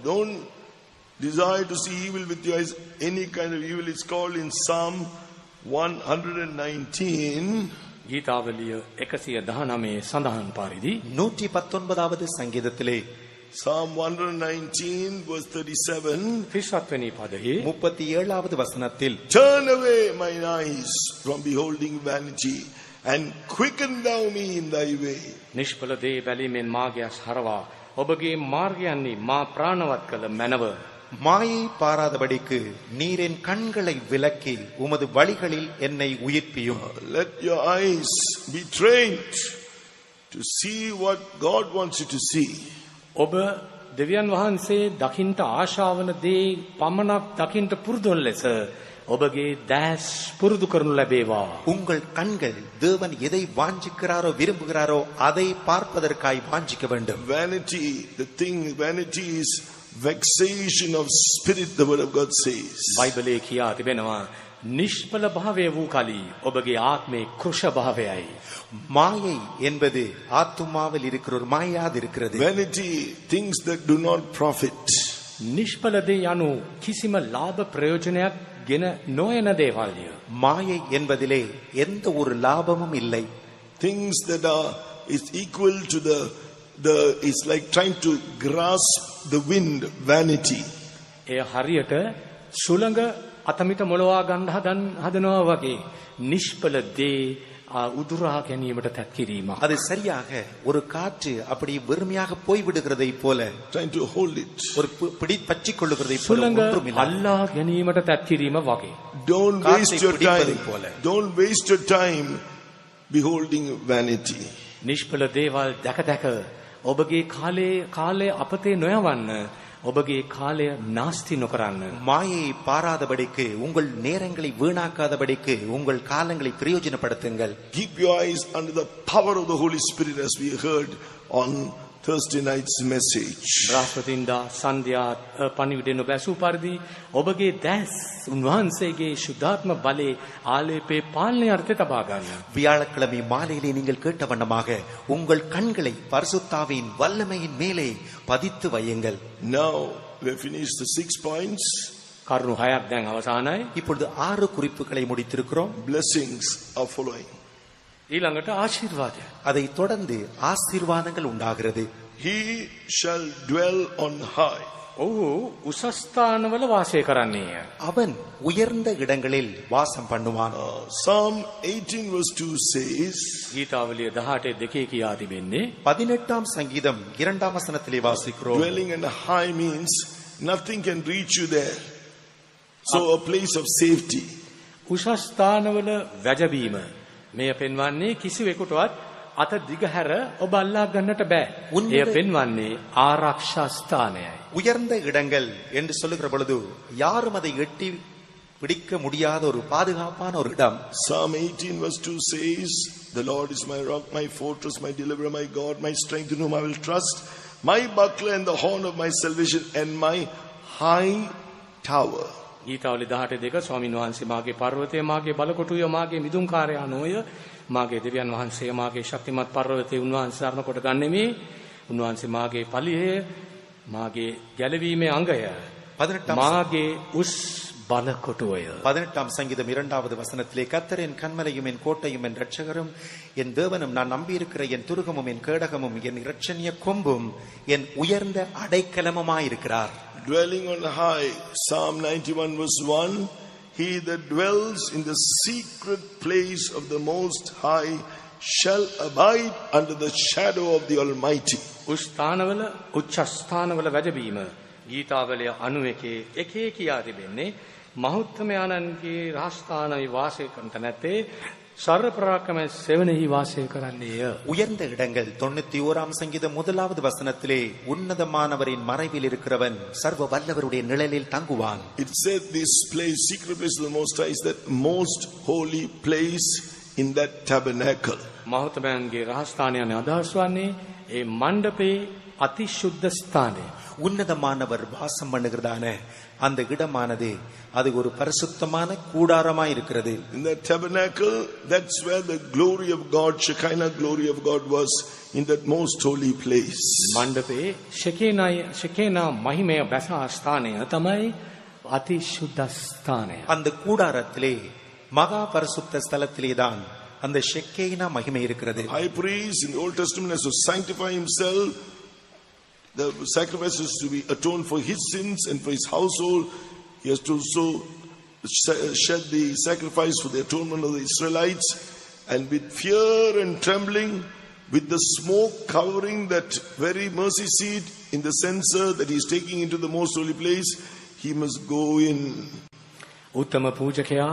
Don't desire to see evil with your eyes. Any kind of evil is called in Psalm 119. ගීතාවලිය 119 සඳහන් පරිදි 119வது சங்கீதத்திலே Psalm 119 verse 37. 37 වෙනි පදයේ 37வது வசனத்தில் Turn away mine eyes from beholding vanity and quicken thou me in thy way. නිෂ්ඵල දේ බැලීමෙන් මාර්ගය හරවා ඔබගේ මාර්ගයන්හි මා ප්‍රාණවත් කළ මැනව. மாயை பாராதபடிக்கு நீர் என் கண்களை விலக்கி உமது வழிகளில் என்னை உயிர்ப்பியும். Let your eyes be trained to see what God wants you to see. ඔබ දෙවියන් වහන්සේ දකින්ට ආශාවන දේ පමණක් දකින්ට පුරුදුන් ලෙස ඔබගේ දැස් පුරුදු කරනු ලැබේවා. உங்கள் கண்கள் தேவன் எதை வாஞ்சிக்கிறாரோ விரும்புகிறாரோ அதை பார்ப்பதற்காய் வாஞ்சிக்க வேண்டும். Vanity is vexation of spirit, the word of God says. බයිබලයේ කියා තිබෙනවා නිෂ්ඵල භාවය වූ කලී ඔබගේ ආත්මේ කෘෂ භාවයයි. மாயை என்பது ஆத்துமாவில் இருக்கிற ஒரு மாயாது இருக்கிறது. Vanity, things that do not profit. නිෂ්ඵල දේ යනු කිසිම ලාභ ප්‍රයෝජනයක් ගෙන නොයන දේවල්ය. மாயை என்பதிலே எந்த ஒரு லாபமும் இல்லை. Things that is equal to the it's like trying to grasp the wind. Vanity. එය හරියට සුළඟ අතමිට මොලවා ගන්න හදනවා වගේ නිෂ්ඵල දේ උදුරා ගැනීමට තැත් කිරීම. அது சரியாக ஒரு காற்று அப்படி வெறுமையாக போய் விடுகிறதை போல trying to hold it. ஒரு பிடி பற்றி கொள்ளுகிறதை போல සුළඟ ஒன்றுமில்லை. අල්ලා ගැනීමට තැත් කිරීම වගේ. Don't காற்றை waste your பிடிப்பதை time. போல. Don't waste your time beholding vanity. නිෂ්ඵල දේවල් දැක දැක ඔබගේ කාලය අපතේ නොයවන්න. ඔබගේ කාලය නාස්ති නොකරන්න. மாயை பாராதபடிக்கு உங்கள் நேரங்களை வீணாக்காதபடிக்கு உங்கள் காலங்களை பிரயோஜனப்படுத்துங்கள். Keep your eyes under the power of the Holy Spirit, as we heard on Thursday night's message. බ්‍රහස්පතින්දා සන්ධ්‍යා පණිවිඩය නොබැසූ පරිදි ඔබගේ දැස් උන්වහන්සේගේ ශුද්ධාත්ම බලේ ආලේපේ පාලනය අර්ථය තබා ගන්න. வியாழக்கிழமை மாலையிலே நீங்கள் கேட்ட வண்ணமாக உங்கள் கண்களை பரிசுத்தாவின் வல்லமையின் மேலே பதித்து வையுங்கள். Now we have finished the 6 points. කරුණු 6ක් දැන් අවසానයි. இப்பொழுது 6 குறிப்புகளை முடித்திருக்கிறோம். Blessings are following. ඊළඟට ආශිර්වාදය. அதை தொடர்ந்து ஆசீர்வாதங்கள் உண்டாகிறது. He shall dwell on high. ඔහු උසස් ස්ථානවල වාසය කරන්නේය. அவன் உயர்ந்த இடங்களில் வாசம் பண்ணுவான். Psalm 18 verse 2 says, ගීතාවලිය 18:2 කියා තිබෙන්නේ 18ஆம் சங்கீதம் 2ஆம் வசனத்திலே வாசிக்கிறோம். dwelling on high means nothing can reach you there. So a place of safety. උසස් ස්ථානවල වැජබීම මෙය පෙන්වන්නේ කිසිවෙකුටවත් අත දිගහැර ඔබ අල්ලා ගන්නට බෑ. එය පෙන්වන්නේ ආරක්ෂා ස්ථානයයි. உயர்ந்த இடங்கள் என்று சொல்லுகிற பொழுது யாரும் அதை எட்டி பிடிக்க முடியாத ஒரு பாதுகாப்பான ஒரு இடம். Psalm 18 verse 2 says, the Lord is my rock, my fortress, my deliverer, my God, my strength, in whom I will trust, my buckler and the horn of my salvation and my high tower. ගීතාවලිය 18:2 ස්වාමීන් වහන්සේ මාගේ පර්වතය, මාගේ බලකොටුය, මාගේ මිදුම්කාරයා නොය, මාගේ දෙවියන් වහන්සේ, මාගේ ශක්තිමත් පර්වතය උන්වහන්සේ සරණ කොට ගන්නෙමි. උන්වහන්සේ මාගේ පලිහය, මාගේ ගැලවීමේ අංගය, 18ஆம் මාගේ උස් බලකොටුවය. 18ஆம் சங்கீதம் 2வது வசனத்திலே கர்த்தர் என் கன்மலையும் என் கோட்டையும் என் இரட்சகரும் என் தேவனும் நான் நம்பியிருக்கிற என் துருகமும் என் கேடகமும் என் இரட்சணிய கொம்பும் என் உயர்ந்த அடைக்கலமுமாயிருக்கிறார். Dwelling on high, Psalm 91 verse 1, he that dwells in the secret place of the Most High shall abide under the shadow of the Almighty. උස් ස්ථානවල උච්ච ස්ථානවල වැජබීම ගීතාවලිය 91:1 කියා තිබෙන්නේ මහෞත්මයාණන්ගේ රාජස්ථානයේ වාසය කරන තැනැත්තේ සර්ව පරාක්‍රම සෙවණෙහි වාසය කරන්නේය. உயர்ந்த இடங்கள் 91ஆம் சங்கீதம் 1வது வசனத்திலே உன்னதமானவரின் மறைவில் இருக்கிறவன் சர்வ வல்லவருடைய நிழலில் தங்குவான். It said this place, secret place of the Most High, is that most holy place in that tabernacle. මහෞත්මයන්ගේ රාජස්ථානයනේ අදහස් වන්නේ ඒ මණ්ඩපේ අතිශුද්ධ ස්ථානය. உன்னதமானவர் வாசம் பண்ணுகிறதான அந்த இடமானது அது ஒரு பரிசுத்தமான கூடாரமாய் இருக்கிறது. In that tabernacle, that's where the glory of God, Shekinah glory of God was, in that most holy place. මණ්ඩපේ ශෙකේනා මහිමය බැස ස්ථානය තමයි අතිශුද්ධ ස්ථානය. அந்த கூடாரத்திலே மகா பரிசுத்த ஸ்தலத்திலே தான் அந்த ஷெக்கேனா மகிமை இருக்கிறது. High priest in the Old Testament has to sanctify himself. The sacrifices to be atoned for his sins and for his household. He has to also shed the sacrifice for the atonement of the Israelites, and with fear and trembling, with the smoke covering that very mercy seat in the censer that he is taking into the most holy place, he must go in. උත්තම පූජකයා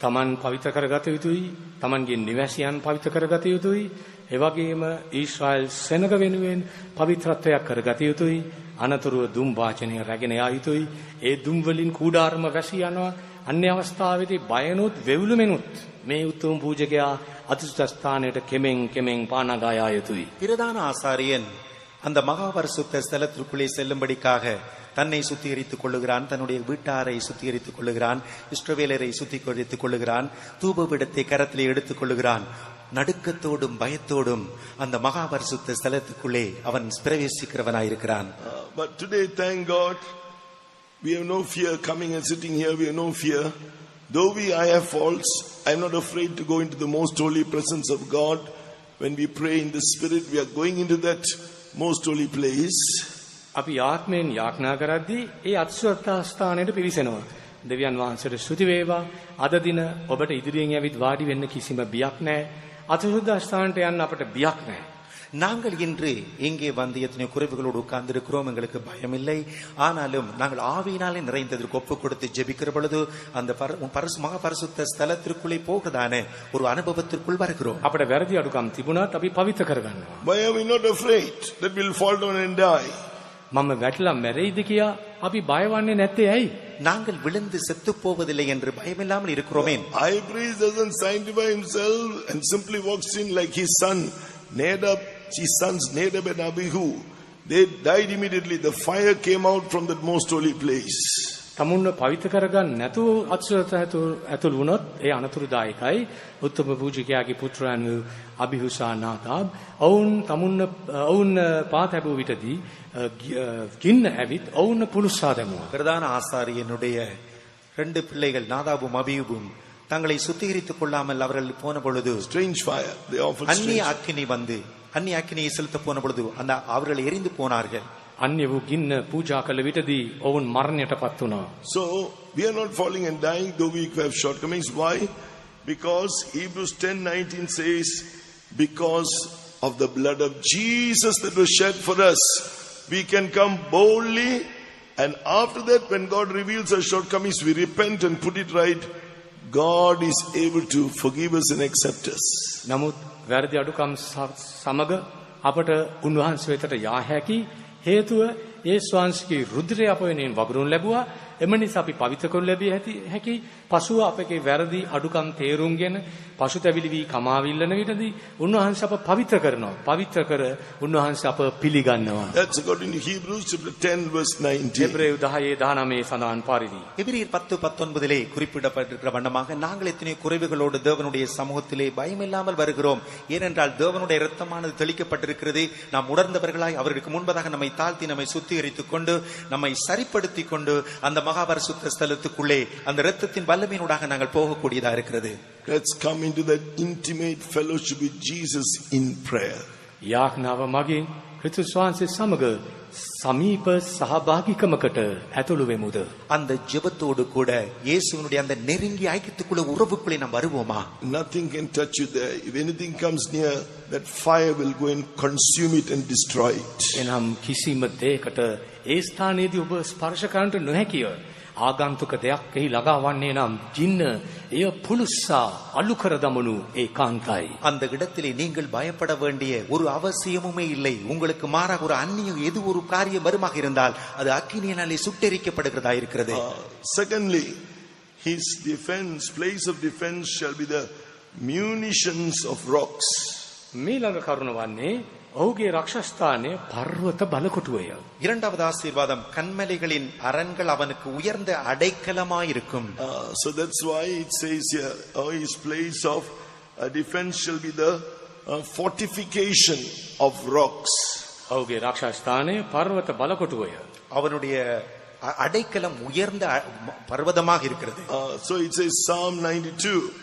තමන් පවිත්‍ර කරගත යුතුයි, තමන්ගේ නිවැසියන් පවිත්‍ර කරගත යුතුයි, ඒ වගේම ඊශ්‍රායල් සෙනග වෙනුවෙන් පවිත්‍රත්වයක් කරගත යුතුයි, අනතුරුව දුම් වාචනය රැගෙන යා යුතුයි. ඒ දුම් වලින් කූඩාරම වැසී යනවා. අන්‍ය අවස්ථාවේදී බයනොත් වෙවුලුමෙනුත් මේ උතුම් පූජකයා අතිසුද්ධ ස්ථානයට කෙමෙන් පානගා යා යුතුයි. பிரதான ஆசாரியன் அந்த மகா பரிசுத்த ஸ்தலத்திற்குள்ளே செல்லும்படிக்காக தன்னை சுத்திகரித்துக் கொள்ளுகிறான், தன்னுடைய வீட்டாரை சுத்திகரித்துக் கொள்ளுகிறான், இஸ்ரவேலரை சுத்திகரித்துக் கொள்ளுகிறான், தூபபீடத்தை கரத்திலே எடுத்துக் கொள்ளுகிறான். நடுக்கத்தோடும் பயத்தோடும் அந்த மகா பரிசுத்த ஸ்தலத்துக்குள்ளே அவன் பிரவேசிக்கிறவனாயிருக்கிறான். But today, thank God, we have no fear coming and sitting here. We have no fear. Though I have faults, I am not afraid to go into the most holy presence of God. When we pray in the Spirit, we are going into that most holy place. අපි ආත්මයෙන් යාඥා කරද්දී ඒ අතිශුද්ධ ස්ථානයට පිවිසෙනවා. දෙවියන් වහන්සේට ස්තුති වේවා. අද දින ඔබට ඉදිරියෙන් ඇවිත් වාඩි වෙන්න කිසිම බියක් නැහැ. අතිශුද්ධ ස්ථානට යන්න අපට බියක් නැහැ. நாங்கள் இன்று இங்கே வந்து எத்தனை குறைவுகளோடு உட்கார்ந்திருக்கிறோம், எங்களுக்கு பயமில்லை. ஆனாலும் நாங்கள் ஆவியினாலே நிறைந்ததற்கு ஒப்பு கொடுத்து ஜெபிக்கிற பொழுது அந்த மகா பரிசுத்த ஸ்தலத்திற்குள்ளே போகதான ஒரு அனுபவத்திற்குள் வருகிறோம். අපට වැරදි අඩුකම් තිබුණත් අපි පවිත්‍ර කරගන්නවා. Why are we not afraid that we'll fall down and die? මම වැටලා මැරෙයිද කියා අපි බය වන්නේ නැත්තේ ඇයි? நாங்கள் விழுந்து செத்து போவதில்லை என்று பயமில்லாமல் இருக்கிறோமே. High priest doesn't sanctify himself and simply walks in like his son Nadab. His sons Nadab and Abihu, they died immediately. The fire came out from that most holy place. තමුන්ව පවිත්‍ර කරගන්න නැතුව අත්සලත ඇතුළු වුණොත් ඒ අනතුරුදායකයි. උත්තම පූජකයාගේ පුත්‍රයන් වූ අබිහුසා නාදාබ් ඔවුන් පාතැබූ විටදී ගින්න ඇවිත් ඔවුන් පුලුස්සා දැමුවා. பிரதான ஆசாரியனுடைய 2 பிள்ளைகள் நாதாபும் அபியூபும் தங்களை சுத்திகரித்துக் கொள்ளாமல் அவர்கள் போன பொழுது Strange fire. They offered அந்நிய அக்கினி வந்து அந்நிய அக்கினியை செலுத்த போன பொழுது அந்த அவர்கள் எரிந்து போனார்கள். අන්‍ය වූ ගින්න පූජා කළ විටදී ඔවුන් මරණයටපත් වුණා. So we are not falling and dying though we have shortcomings. Why? Because Hebrews 10:19 says, because of the blood of Jesus that was shed for us, we can come boldly, and after that when God reveals our shortcomings, we repent and put it right. God is able to forgive us and accept us. නමුත් වැරදි අඩුකම් සමග අපට උන්වහන්සේ වෙතට යා හැකි හේතුව යේසුස් වහන්සේගේ රුධිරය අප වෙනුවෙන් වගුරුන් ලැබුවා. එම නිසා අපි පවිත්‍ර කරනු ලැබිය හැකි. පසුව අපගේ වැරදි අඩුකම් තේරුම්ගෙන පසුතැවිලි වී කමාවිල්ලන විටදී උන්වහන්සේ අප පවිත්‍ර කරනවා. පවිත්‍ර කර උන්වහන්සේ අප පිළිගන්නවා. That's according to Hebrews chapter 10 verse 19. එබ්‍රේයු 10:19 සඳහන් පරිදි. எபிரியர் 10:19 குறிப்பிடப்பட்டிருக்கிற வண்ணமாக நாங்கள் எத்தனை குறைவுகளோடு தேவனுடைய சமூகத்திலே பயமில்லாமல் வருகிறோம். ஏனென்றால் தேவனுடைய இரத்தமானது தெளிக்கப்பட்டிருக்கிறது. நாம் உணர்ந்தவர்களாய் அவருக்கு முன்பதாக நம்மை தாழ்த்தி நம்மை சுத்திகரித்துக் கொண்டு நம்மை சரிப்படுத்திக் கொண்டு அந்த மகாபரிசுத்த ஸ்தலத்துக்குள்ளே அந்த இரத்தத்தின் வல்லமையினூடாக நாங்கள் போகக்கூடியதா இருக்கிறது. Let's come into that intimate fellowship with Jesus in prayer. යාඥාව මගින් ක්‍රිස්තුස් වහන්සේ සමග සමීප සහභාගීකමකට ඇතුළු වෙමුද? அந்த ஜெபத்தோடு கூட இயேசுவினுடைய அந்த நெருங்கிய ஐக்கியத்துக்குள்ள உறவுக்குள்ளே நாம் வருவோமா? Nothing can touch you there. If anything comes near, that fire will go and consume it and destroy it. එනම් කිසිම දෙයකට ඒ ස්ථානයේදී ඔබ ස්පර්ශ කරන්නට නොහැකිය. ආගන්තුක දෙයක් එහි ළඟා වන්නේ නම් ජින්න එය පුලුස්සා අලු කර දමනු ඒකාන්තයි. அந்த இடத்திலே நீங்கள் பயப்பட வேண்டிய ஒரு அவசியமுமே இல்லை. உங்களுக்கு மாறாக ஒரு அந்நிய எது ஒரு காரியம் வருமாக இருந்தால் அது அக்கினியினாலே சுட்டெரிக்கப்படுகிறதா இருக்கிறது. Secondly, his defense, place of defense shall be the munitions of rocks. මීළඟ කරුණ වන්නේ ඔහුගේ රක්ෂස්ථානය පර්වත බලකොටුවය. இரண்டாவது ஆசீர்வாதம் கன்மலைகளின் அரண்கள் அவனுக்கு உயர்ந்த அடைக்கலமாயிருக்கும். So that's why it says here, his place of defense shall be the fortification of rocks. ඔහුගේ රක්ෂස්ථානය පර්වත බලකොටුවය. அவனுடைய அடைக்கலம் உயர்ந்த பர்வதமாக இருக்கிறது. So it says Psalm 92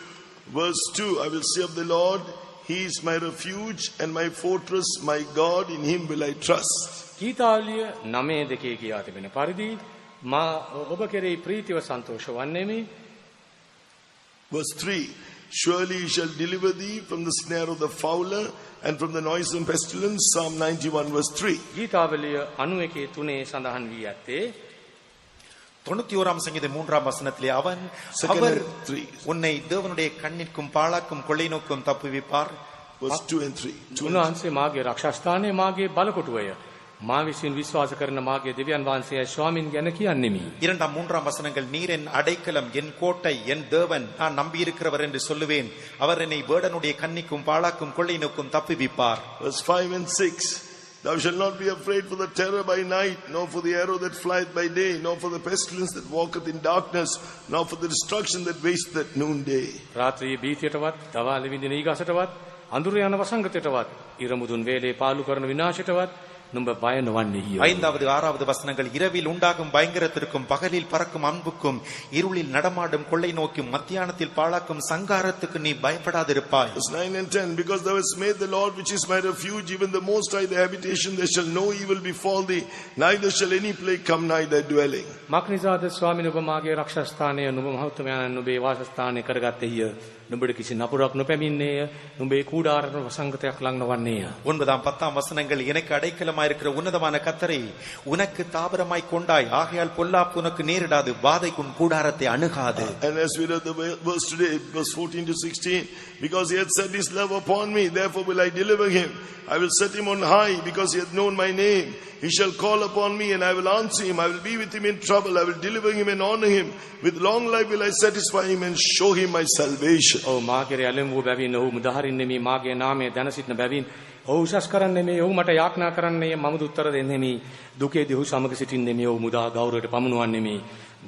verse 2, I will say of the Lord, he is my refuge and my fortress, my God, in him will I trust. ගීතාවලිය 9:2 කියා තිබෙන පරිදි මා ඔබ කෙරෙහි ප්‍රීතිව සන්තෝෂ වන්නෙමි. Verse 3, surely he shall deliver thee from the snare of the fowler and from the noisome pestilence. Psalm 91 verse 3. ගීතාවලිය 91:3 සඳහන් වී ඇත්තේ 91 சங்கீதம் 3ஆம் வசனத்திலே அவர் உன்னை தேவனுடைய கண்ணிற்கும் பாழாக்கும் கொள்ளை நோக்கும் தப்புவிப்பார். Verse 2 and 3. උන්වහන්සේ මාගේ රක්ෂස්ථානය මාගේ බලකොටුවය. මා විසින් විශ්වාස කරන මාගේ දෙවියන් වහන්සේ ස්වාමින් ගැන කියන්නෙමි. 2, 3 வசனங்கள் நீர் என் அடைக்கலம் என் கோட்டை என் தேவன் நான் நம்பியிருக்கிறவர் என்று சொல்லுவேன். அவர் என்னை வேடனுடைய கண்ணிக்கும் பாழாக்கும் கொள்ளை நோக்கும் தப்புவிப்பார். Verse 5 and 6. Thou shalt not be afraid for the terror by night, nor for the arrow that flieth by day, nor for the pestilence that walketh in darkness, nor for the destruction that wasteth at noonday. රාත්‍රියේ බීතියටවත්, දවාලේ විඳින ඊගසටවත්, අඳුර යන වසංගතයටවත්, ඉරමුදුන් වේලේ පාලු කරන විනාශයටවත්, නුඹ බය නොවන්නේය. 5வது 6வது வசனங்கள் இரவில் உண்டாகும் பயங்கரத்திற்கும் பகலில் பறக்கும் அன்புக்கும் இருளில் நடமாடும் கொள்ளை நோக்கும் மத்தியானத்தில் பாழாக்கும் சங்காரத்துக்கு நீ பயப்படாதிருப்பாய். Verse 9 and 10, because thou hast made the Lord which is my refuge, even the Most High the habitation, there shall no evil befall thee, neither shall any plague come nigh thy dwelling. මක්නිසාද ස්වාමීන් ඔබ මාගේ රක්ෂස්ථානය නුඹ මහත්මයාණන් ඔබේ වාසස්ථානය කරගත්තේය. නුඹට කිසි නපුරක් නොපැමිණේය. නුඹේ කූඩාරන වසංගතයක් ලං නොවන්නේය. 9ம் 10ம் வசனங்கள் எனக்கு அடைக்கலமாயிருக்கிற உன்னதமான கர்த்தரை உனக்கு தாபரமாய் கொண்டாய், ஆகையால் பொல்லாப்பு உனக்கு நேரிடாது, வாதை உன் கூடாரத்தை அணுகாது. And as we read the verse today, verse 14 to 16, because he hath set his love upon me, therefore will I deliver him. I will set him on high, because he hath known my name. He shall call upon me, and I will answer him. I will be with him in trouble. I will deliver him and honor him. With long life will I satisfy him and show him my salvation. ඔව් මාගේ ඇලෙම් වූ බැවින් ඔහු මුදහරින්නේ මේ මාගේ නාමය දැන සිටින බැවින් ඔහු උසස් කරන්නේ මේ ඔහු මට යාඥා කරන්නේ මම උත්තර දෙන්නේ මේ දුකේදී ඔහු සමග සිටින්නේ මේ ඔහු මුදා ගෞරවයට පමුණවන්නේ මේ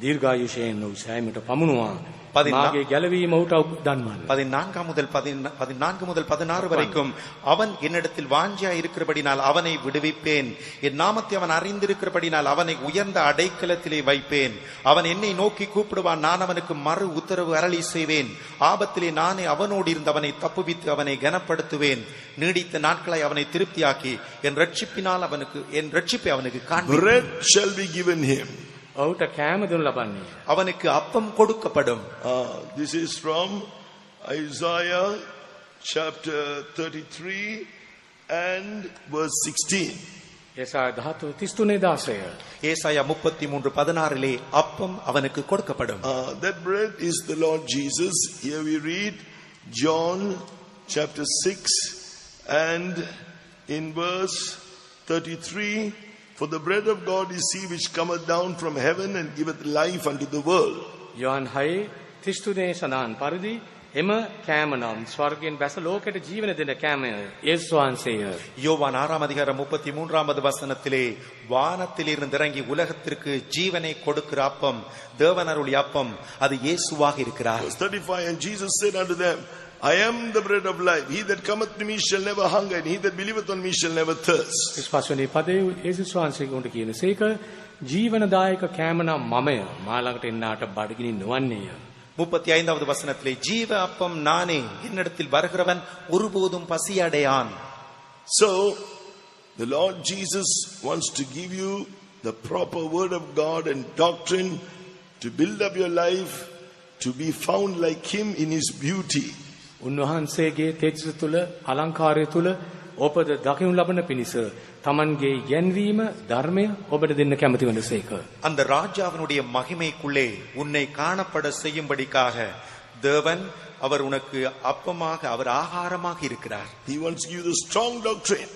දීර්ඝායුෂයෙන් ඔහු සෑමට පමුණුවා. මාගේ ගැලවීම ඔහුට දන්වන්න. 14 முதல் 16 வரைக்கும் அவன் என்னிடத்தில் வாஞ்சியாய் இருக்கிறபடினால் அவனை விடுவிப்பேன், என் நாமத்தை அவன் அறிந்திருக்கிறபடினால் அவனை உயர்ந்த அடைக்கலத்திலே வைப்பேன். அவன் என்னை நோக்கி கூப்பிடுவான், நான் அவனுக்கு மறு உத்தரவு அருளி செய்வேன். ஆபத்திலே நானே அவனோடு இருந்து அவனை தப்புவித்து அவனை கனப்படுத்துவேன். நீடித்த நாட்களாய் அவனை திருப்தியாக்கி என் ரட்சிப்பை அவனுக்கு காண்பிப்பேன். Bread shall be given him. ඔහුට කෑම දුන්න ලබන්නේ. அவனுக்கு அப்பம் கொடுக்கப்படும். This is from Isaiah chapter 33 and verse 16. Isaiah 33:16. ஏசாயா 33:16 அப்பம் அவனுக்கு கொடுக்கப்படும். That bread is the Lord Jesus. Here we read John chapter 6 and in verse 33, for the bread of God is he which cometh down from heaven and giveth life unto the world. Yohan 6:33 සඳහන් පරිදි එම කෑම නම් ස්වර්ගයෙන් බැස ලෝකයට ජීවන දෙන කෑම යේසුස් වහන්සේය. யோவான் 6ம் அதிகாரம் 33வது வசனத்திலே வானத்திலிருந்து இறங்கி உலகத்திற்கு ஜீவனை கொடுக்கிற அப்பம், தேவன் அருளிய அப்பம், அது இயேசுவாக இருக்கிறார். Verse 35, and Jesus said unto them, I am the bread of life. He that cometh to me shall never hunger, and he that believeth on me shall never thirst. විශ්වාසවනේ පදේ යේසුස් වහන්සේ උන්ට කියනසේක ජීවනදායක කෑම නම් මමය. මා ළඟට එන්නාට බඩගිනි නොවන්නේය. 35வது வசனத்திலே ஜீவ அப்பம் நானே, என்னிடத்தில் வருகிறவன் ஒருபோதும் பசியடையான். So the Lord Jesus wants to give you the proper word of God and doctrine to build up your life, to be found like him in his beauty. උන්වහන්සේගේ තේජස තුල අලංකාරය තුල ඔබද දකිනු ලබන පිණිස තමන්ගේ යැන්වීම ධර්මය ඔබට දෙන්න කැමති වනසේක. அந்த ராஜாவினுடைய மகிமைக்குள்ளே உன்னை காணப்பட செய்யும்படிக்காக தேவன் அவர் உனக்கு அப்பமாக, அவர் ஆகாரமாக இருக்கிறார். He wants to give you the strong doctrine.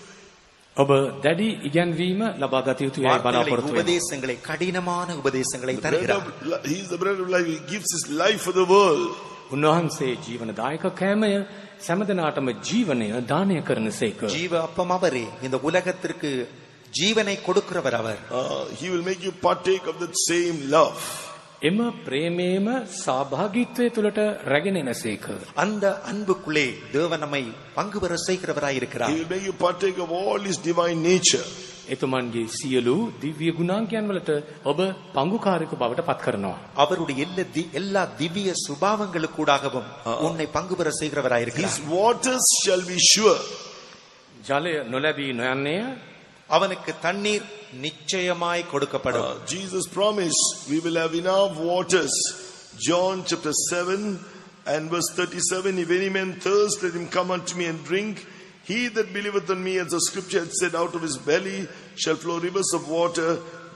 ඔබ දැඩි ඉගැන්වීම ලබා ගත යුතුයි බලාපොරොත්තු වෙනවා. உபதேசங்களை, கடினமான உபதேசங்களை தருகிறார். He is the bread of life. He gives his life for the world. උන්වහන්සේ ජීවනදායක කෑමය සෑමදෙනාටම ජීවනය දානය කරනසේක. ஜீவ அப்பம் அவரே, இந்த உலகத்திற்கு ஜீவனை கொடுக்கிறவர் அவர். He will make you partake of that same love. එම ප්‍රේමයේම සහභාගීත්වයේ තුලට රැගෙන එනසේක. அந்த அன்புக்குள்ளே தேவன் நம்மை பங்கு பெற செய்கிறவராய் இருக்கிறார். He will make you partake of all his divine nature. එතුමන්ගේ සියලු දිව්‍ය ගුණාංගයන් වලට ඔබ පංගුකාරයෙකු බවට පත් කරනවා. அவருடைய எல்லா திவ்ய சுபாவங்களுக்கூடாகவும் உன்னை பங்கு பெற செய்கிறவராய் இருக்கிறார். His waters shall be sure. ජලය නොලැබී නොයන්නේය. அவனுக்கு தண்ணீர் நிச்சயமாய் கொடுக்கப்படும். Jesus promised we will have enough waters. John chapter 7 and verse 37, if any man thirst, let him come unto me and drink. He that believeth on me, as the scripture hath said, out of his belly shall flow rivers of water.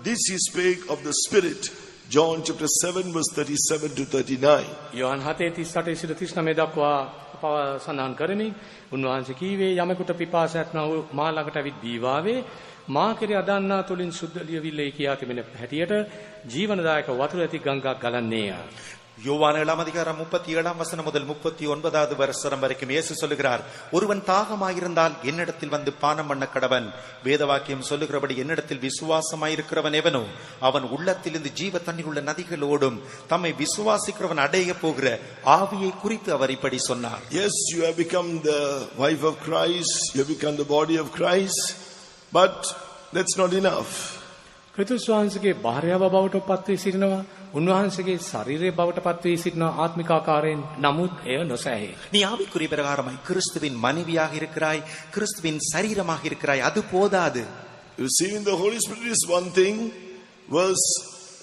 This he spake of the Spirit. John chapter 7 verse 37 to 39. Yohan 7:38-39 දක්වා සඳහන් කරමින් උන්වහන්සේ කීවේ යමෙකුට පිපාස ඇත්නම් මා ළඟට ඇවිත් බීවාවේ මා කෙරේ අදන්නා තුලින් සුද්ධ ලියවිල්ලේ කියා තිබෙන හැටියට ජීවනදායක වතුර ඇති ගංගාවක් ගලන්නේය. யோவான் 7ம் அதிகாரம் 37ம் வசனம் முதல் 39வது வசனம் வரைக்கும் இயேசு சொல்லுகிறார், ஒருவன் தாகமாயிருந்தால் என்னிடத்தில் வந்து பானம் பண்ண கடவன். வேதவாக்கியம் சொல்லுகிறபடி என்னிடத்தில் விசுவாசமாயிருக்கிறவன் எவனோ அவன் உள்ளத்திலிருந்து ஜீவ தண்ணீர் உள்ள நதிகள் ஓடும். தம்மை விசுவாசிக்கிறவன் அடைய போகிற ஆவியை குறித்து அவர் இப்படி சொன்னார். Yes, you have become the wife of Christ, you have become the body of Christ, but That's not enough. ක්‍රිස්තුස් වහන්සේගේ භාර්යාව බවට පත් වී සිටිනවා. උන්වහන්සේගේ ශරීරය බවට පත් වී සිටින ආත්මික ආකාරයෙන් නමුත් එය නොසැහේ. நீ ஆவிக்குரிய பிரகாரமாய் கிறிஸ்துவின் மனைவியாக இருக்கிறாய், கிறிஸ்துவின் சரீரமாக இருக்கிறாய், அது போதாது. Receiving the Holy Spirit is one thing. Verse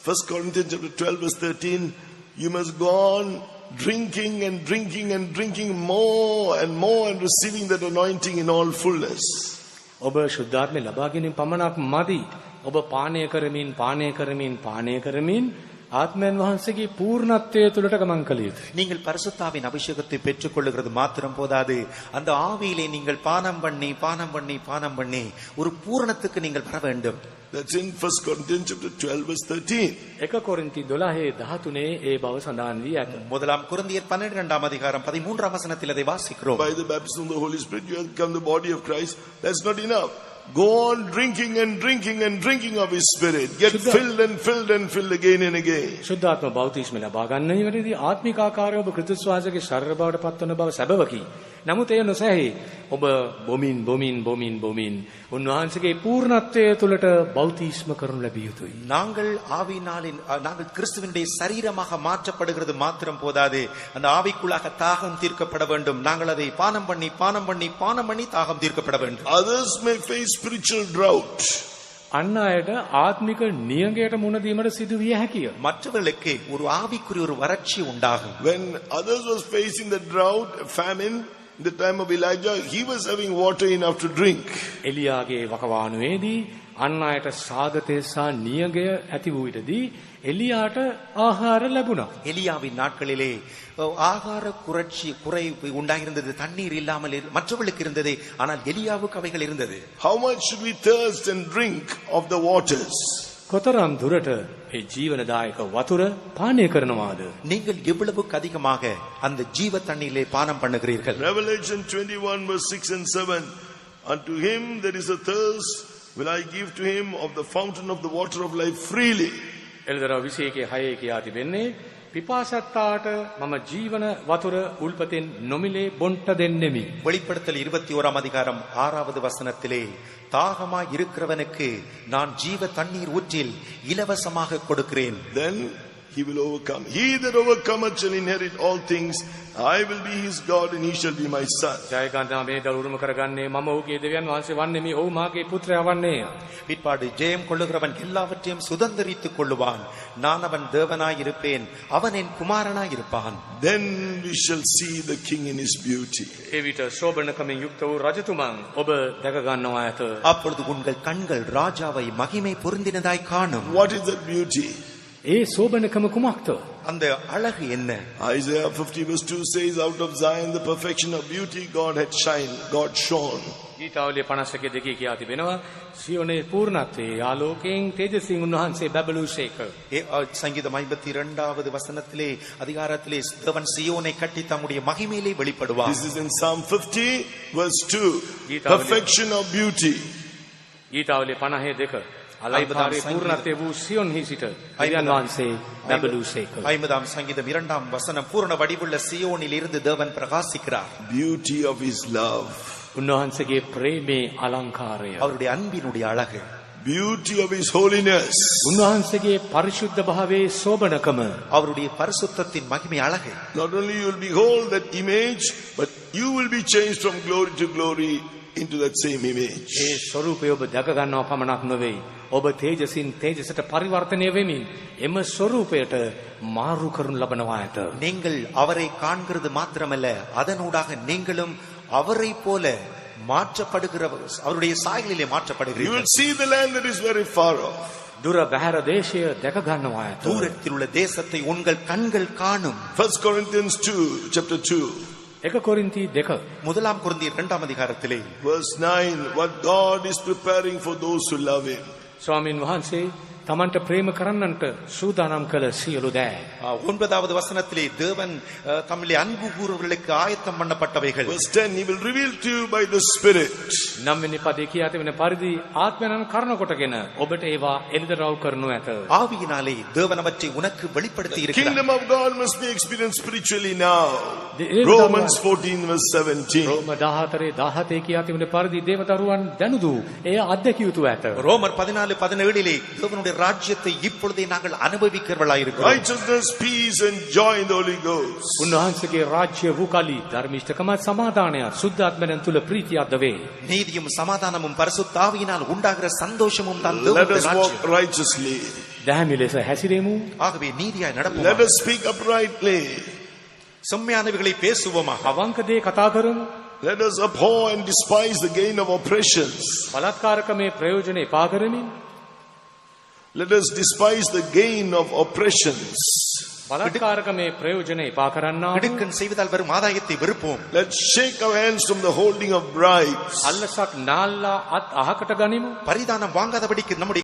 1 Corinthians chapter 12 verse 13, you must go on drinking and drinking and drinking more and more and receiving that anointing in all fullness. ඔබ ශුද්ධාත්මය ලබා ගැනීම පමණක් මදි. ඔබ පානය කරමින් පානය කරමින් පානය කරමින් ஆத்மன் வහන්සේගේ பூர்ணත්වය තුළට ගමන් කළ යුතුයි. நீங்கள் பரிசுத்தாவின் அபிஷேகத்தை பெற்றுக் கொள்ளுகிறது மாத்திரம் போதாது, அந்த ஆவியிலே நீங்கள் பானம் பண்ணி பானம் பண்ணி பானம் பண்ணி ஒரு பூரணத்துக்கு நீங்கள் வர வேண்டும். That's in 1 Corinthians chapter 12 verse 13. 1 කොරින්ති 12:13 ඒ බව සඳහන් වී ඇත. முதலாம் கொரிந்தியர் 12ஆம் அதிகாரம் 13ஆம் வசனத்தில் அதை வாசிக்கிறோம். By the baptism of the Holy Spirit you have become the body of Christ. That's not enough. Go on drinking and drinking and drinking of His Spirit. Get filled and filled and filled again and again. ශුද්ධාත්ම බෞතිස්ම ලබා ගන්න ඉවරදී ආත්මික ආකාරය ඔබ ක්‍රිස්තුස් වහන්සේගේ ශරීර බවට පත්වන බව සැබවකි. නමුත් එය නොසැහි. ඔබ බොමින් බොමින් බොමින් බොමින් උන්වහන්සේගේ பூர்ணත්වය තුළට බෞතිස්ම කරනු ලැබිය යුතුයි. நாங்கள் ஆவியினாலின் நாங்கள் கிறிஸ்துவினுடைய சரீரமாக மாற்றப்படுகிறது மாத்திரம் போதாது, அந்த ஆவிக்குள்ளாக தாகம் தீர்க்கப்பட வேண்டும். நாங்கள் அதை பானம் பண்ணி பானம் பண்ணி பானம் பண்ணி தாகம் தீர்க்கப்பட வேண்டும். Others may face spiritual drought. අන්න අයට ආත්මික නියඟයට මුණ දීමට සිදු විය හැකිය. மற்றவர்களுக்கு ஒரு ஆவிக்குரிய ஒரு வறட்சி உண்டாகும். When others was facing the drought, famine, in the time of Elijah, he was having water enough to drink. එලියාගේ වකවානුවේදී අන්න අයට සාගතය සහ නියඟය ඇති වූ විටදී එලියාට ආහාර ලැබුණා. எலியாவின் நாட்களிலே ஆகார குறை உண்டாயிருந்தது, தண்ணீர் இல்லாமல் மற்றவர்களுக்கு இருந்தது, ஆனால் எலியாவுக்கு அவைகள் இருந்தது. How much should we thirst and drink of the waters? කොතරම් දුරට ඒ ජීවනදායක වතුර පානය කරනවාද? நீங்கள் எவ்வளவுக்கு அதிகமாக அந்த ஜீவ தண்ணீரிலே பானம் பண்ணுகிறீர்கள்? Revelation 21 verse 6 and 7, unto him there is a thirst, will I give to him of the fountain of the water of life freely. එළදර 21:6 කියා තිබෙන්නේ පිපාසත්තාට මම ජීවන වතුර උල්පතෙන් නොමිලේ බොන්ට දෙන්නෙමි. வெளிப்படுத்தல் 21ஆம் அதிகாரம் 6வது வசனத்திலே, தாகமாய் இருக்கிறவனுக்கு நான் ஜீவ தண்ணீர் ஊற்றில் இலவசமாக கொடுக்கிறேன். Then he will overcome. He that overcometh shall inherit all things. I will be his God and he shall be my son. ජයගන්නා මේ දල උරුම කරගන්නේ මම ඔහුගේ දෙවියන් වහන්සේ වන්නේමි. ඔහු මාගේ පුත්‍රයා වන්නේය. பிற்பாடு ஜெயம் கொள்ளுகிறவன் எல்லாவற்றையும் சுதந்தரித்துக் கொள்ளுவான். நான் அவன் தேவனாய் இருப்பேன், அவன் என் குமாரனாய் இருப்பான். Then we shall see the king in his beauty. එවිට ශෝභනකමින් යුක්ත වූ රජතුමන් ඔබ දැක ගන්නවා ඇත. அப்பொழுது உங்கள் கண்கள் ராஜாவை மகிமை பொருந்தினதாய் காணும். What is that beauty? ඒ ශෝභනකම කුමක්ද? அந்த அழகு என்ன? Isaiah 50 verse 2 says, out of Zion the perfection of beauty God had shined, God shone. ගීතාවලිය 51:2 කියා තිබෙනවා සියොනේ පූර්ණත්වයේ ආලෝකයෙන් තේජසින් උන්වහන්සේ බැබළුසේක. சங்கீதம் 52வது வசனத்திலே அதிகாரத்திலே தேவன் சியோனை கட்டி தம்முடைய மகிமையிலே வெளிப்படுவார். This is in Psalm 50 verse 2. Perfection of beauty. ගීතාවලිය 52 අලයිබදාරේ පූර්ණත්වයේ වූ සියොන්හි සිට දෙවියන් වහන්සේ බැබළුසේක. 50ஆம் சங்கீதம் 2ஆம் வசனம், பூரண வடிவுள்ள சியோனில் இருந்து தேவன் பிரகாசிக்கிறார். Beauty of his love. උන්වහන්සේගේ ප්‍රේමේ අලංකාරය. அவருடைய அன்பினுடைய அழகு. Beauty of his holiness. උන්වහන්සේගේ පරිශුද්ධ භාවයේ සෝබනකම. அவருடைய பரிசுத்தத்தின் மகிமை அழகு. Not only you will behold that image, but you will be changed from glory to glory into that same image. ඒ ස්වරූපය ඔබ දැක ගන්නව පමණක් නෙවෙයි. ඔබ තේජසින් තේජසට පරිවර්තනය වෙමින් එම ස්වරූපයට මාරු කරනු ලබනවා ඇත. நீங்கள் அவரை காண்கிறது மாத்திரமல்ல, அதனூடாக நீங்களும் அவரை போல மாற்றப்படுகிற அவருடைய சாயலிலே You மாற்றப்படுகிறீர்கள். will see the land that is very far off. දුර බැහැර දේශය දැක ගන්නවා ඇත. தூரத்தில் உள்ள தேசத்தை உங்கள் கண்கள் காணும். 1 Corinthians 2 chapter 2 1 කොරින්ති 2 முதலாம் கொரிந்தியர் 2ஆம் அதிகாரத்திலே verse 9, what God is preparing for those who love him. ස්වාමින් වහන්සේ තමන්ට ප්‍රේම කරන්නන්ට සූදානම් කළ සියලු දෑ. 9வது வசனத்திலே தேவன் தம்மிலே அன்பு கூறுவர்களுக்கு ஆயத்தம் பண்ணப்பட்டவைகள். Verse 10, he will reveal to you by the Spirit. 9 පදේ කියා තිබෙන පරිදි ආත්මයන් කරන කොටගෙන ඔබට ඒවා එළිදරව් කරනු ඇත. ஆவியினாலே தேவன் அவற்றை உனக்கு வெளிப்படுத்தி இருக்கிறார். Kingdom of God must be experienced spiritually now. The- Romans 14 verse 17. රෝම 14:17 කියා තිබෙන පරිදි දේවදරුවන් දැනුදු එය අත්දැකිය යුතු ඇත. ரோமர் 14:17 தேவனுடைய ராஜ்யத்தை இப்பொழுதே நாங்கள் அனுபவிக்கிறவர்களாய் இருக்கிறோம். Righteousness, peace and joy in the Holy Ghost. උන්වහන්සේගේ රාජ්‍ය වූ කලී ධර්මිෂ්ඨකමත් සමාදානයත් සුද්ධාත්මයන් තුල ප්‍රීතියක්ද වේ. நீதியும் சமாதானமும் பரிசுத்த ஆவியினால் உண்டாகிற சந்தோஷமும் தான் Let தேவனுடைய us walk ராஜ்யம். righteously. දැහැමි ලෙස හැසිරෙමු. ஆகவே நீதியாய் Let நடப்போம். us speak uprightly. செம்மையானவைகளை பேசுவோமாக. අවංක දේ කතා කරමු. Let us abhor and despise the gain of oppressions. බලාත්කාරකමේ ප්‍රයෝජන එපා කරමින් Let us despise the gain of oppressions. බලාත්කාරකමේ ප්‍රයෝජන එපා කරන්නා වූ இடுக்கண் செய்வதால் வரும் ஆதாயத்தை வெறுப்போம். Let's shake our hands from the holding of bribes. අල්ලසක් නාල්ලා අත් අහකට ගනිමු. பரிதானம் வாங்காதபடிக்கு நம்முடைய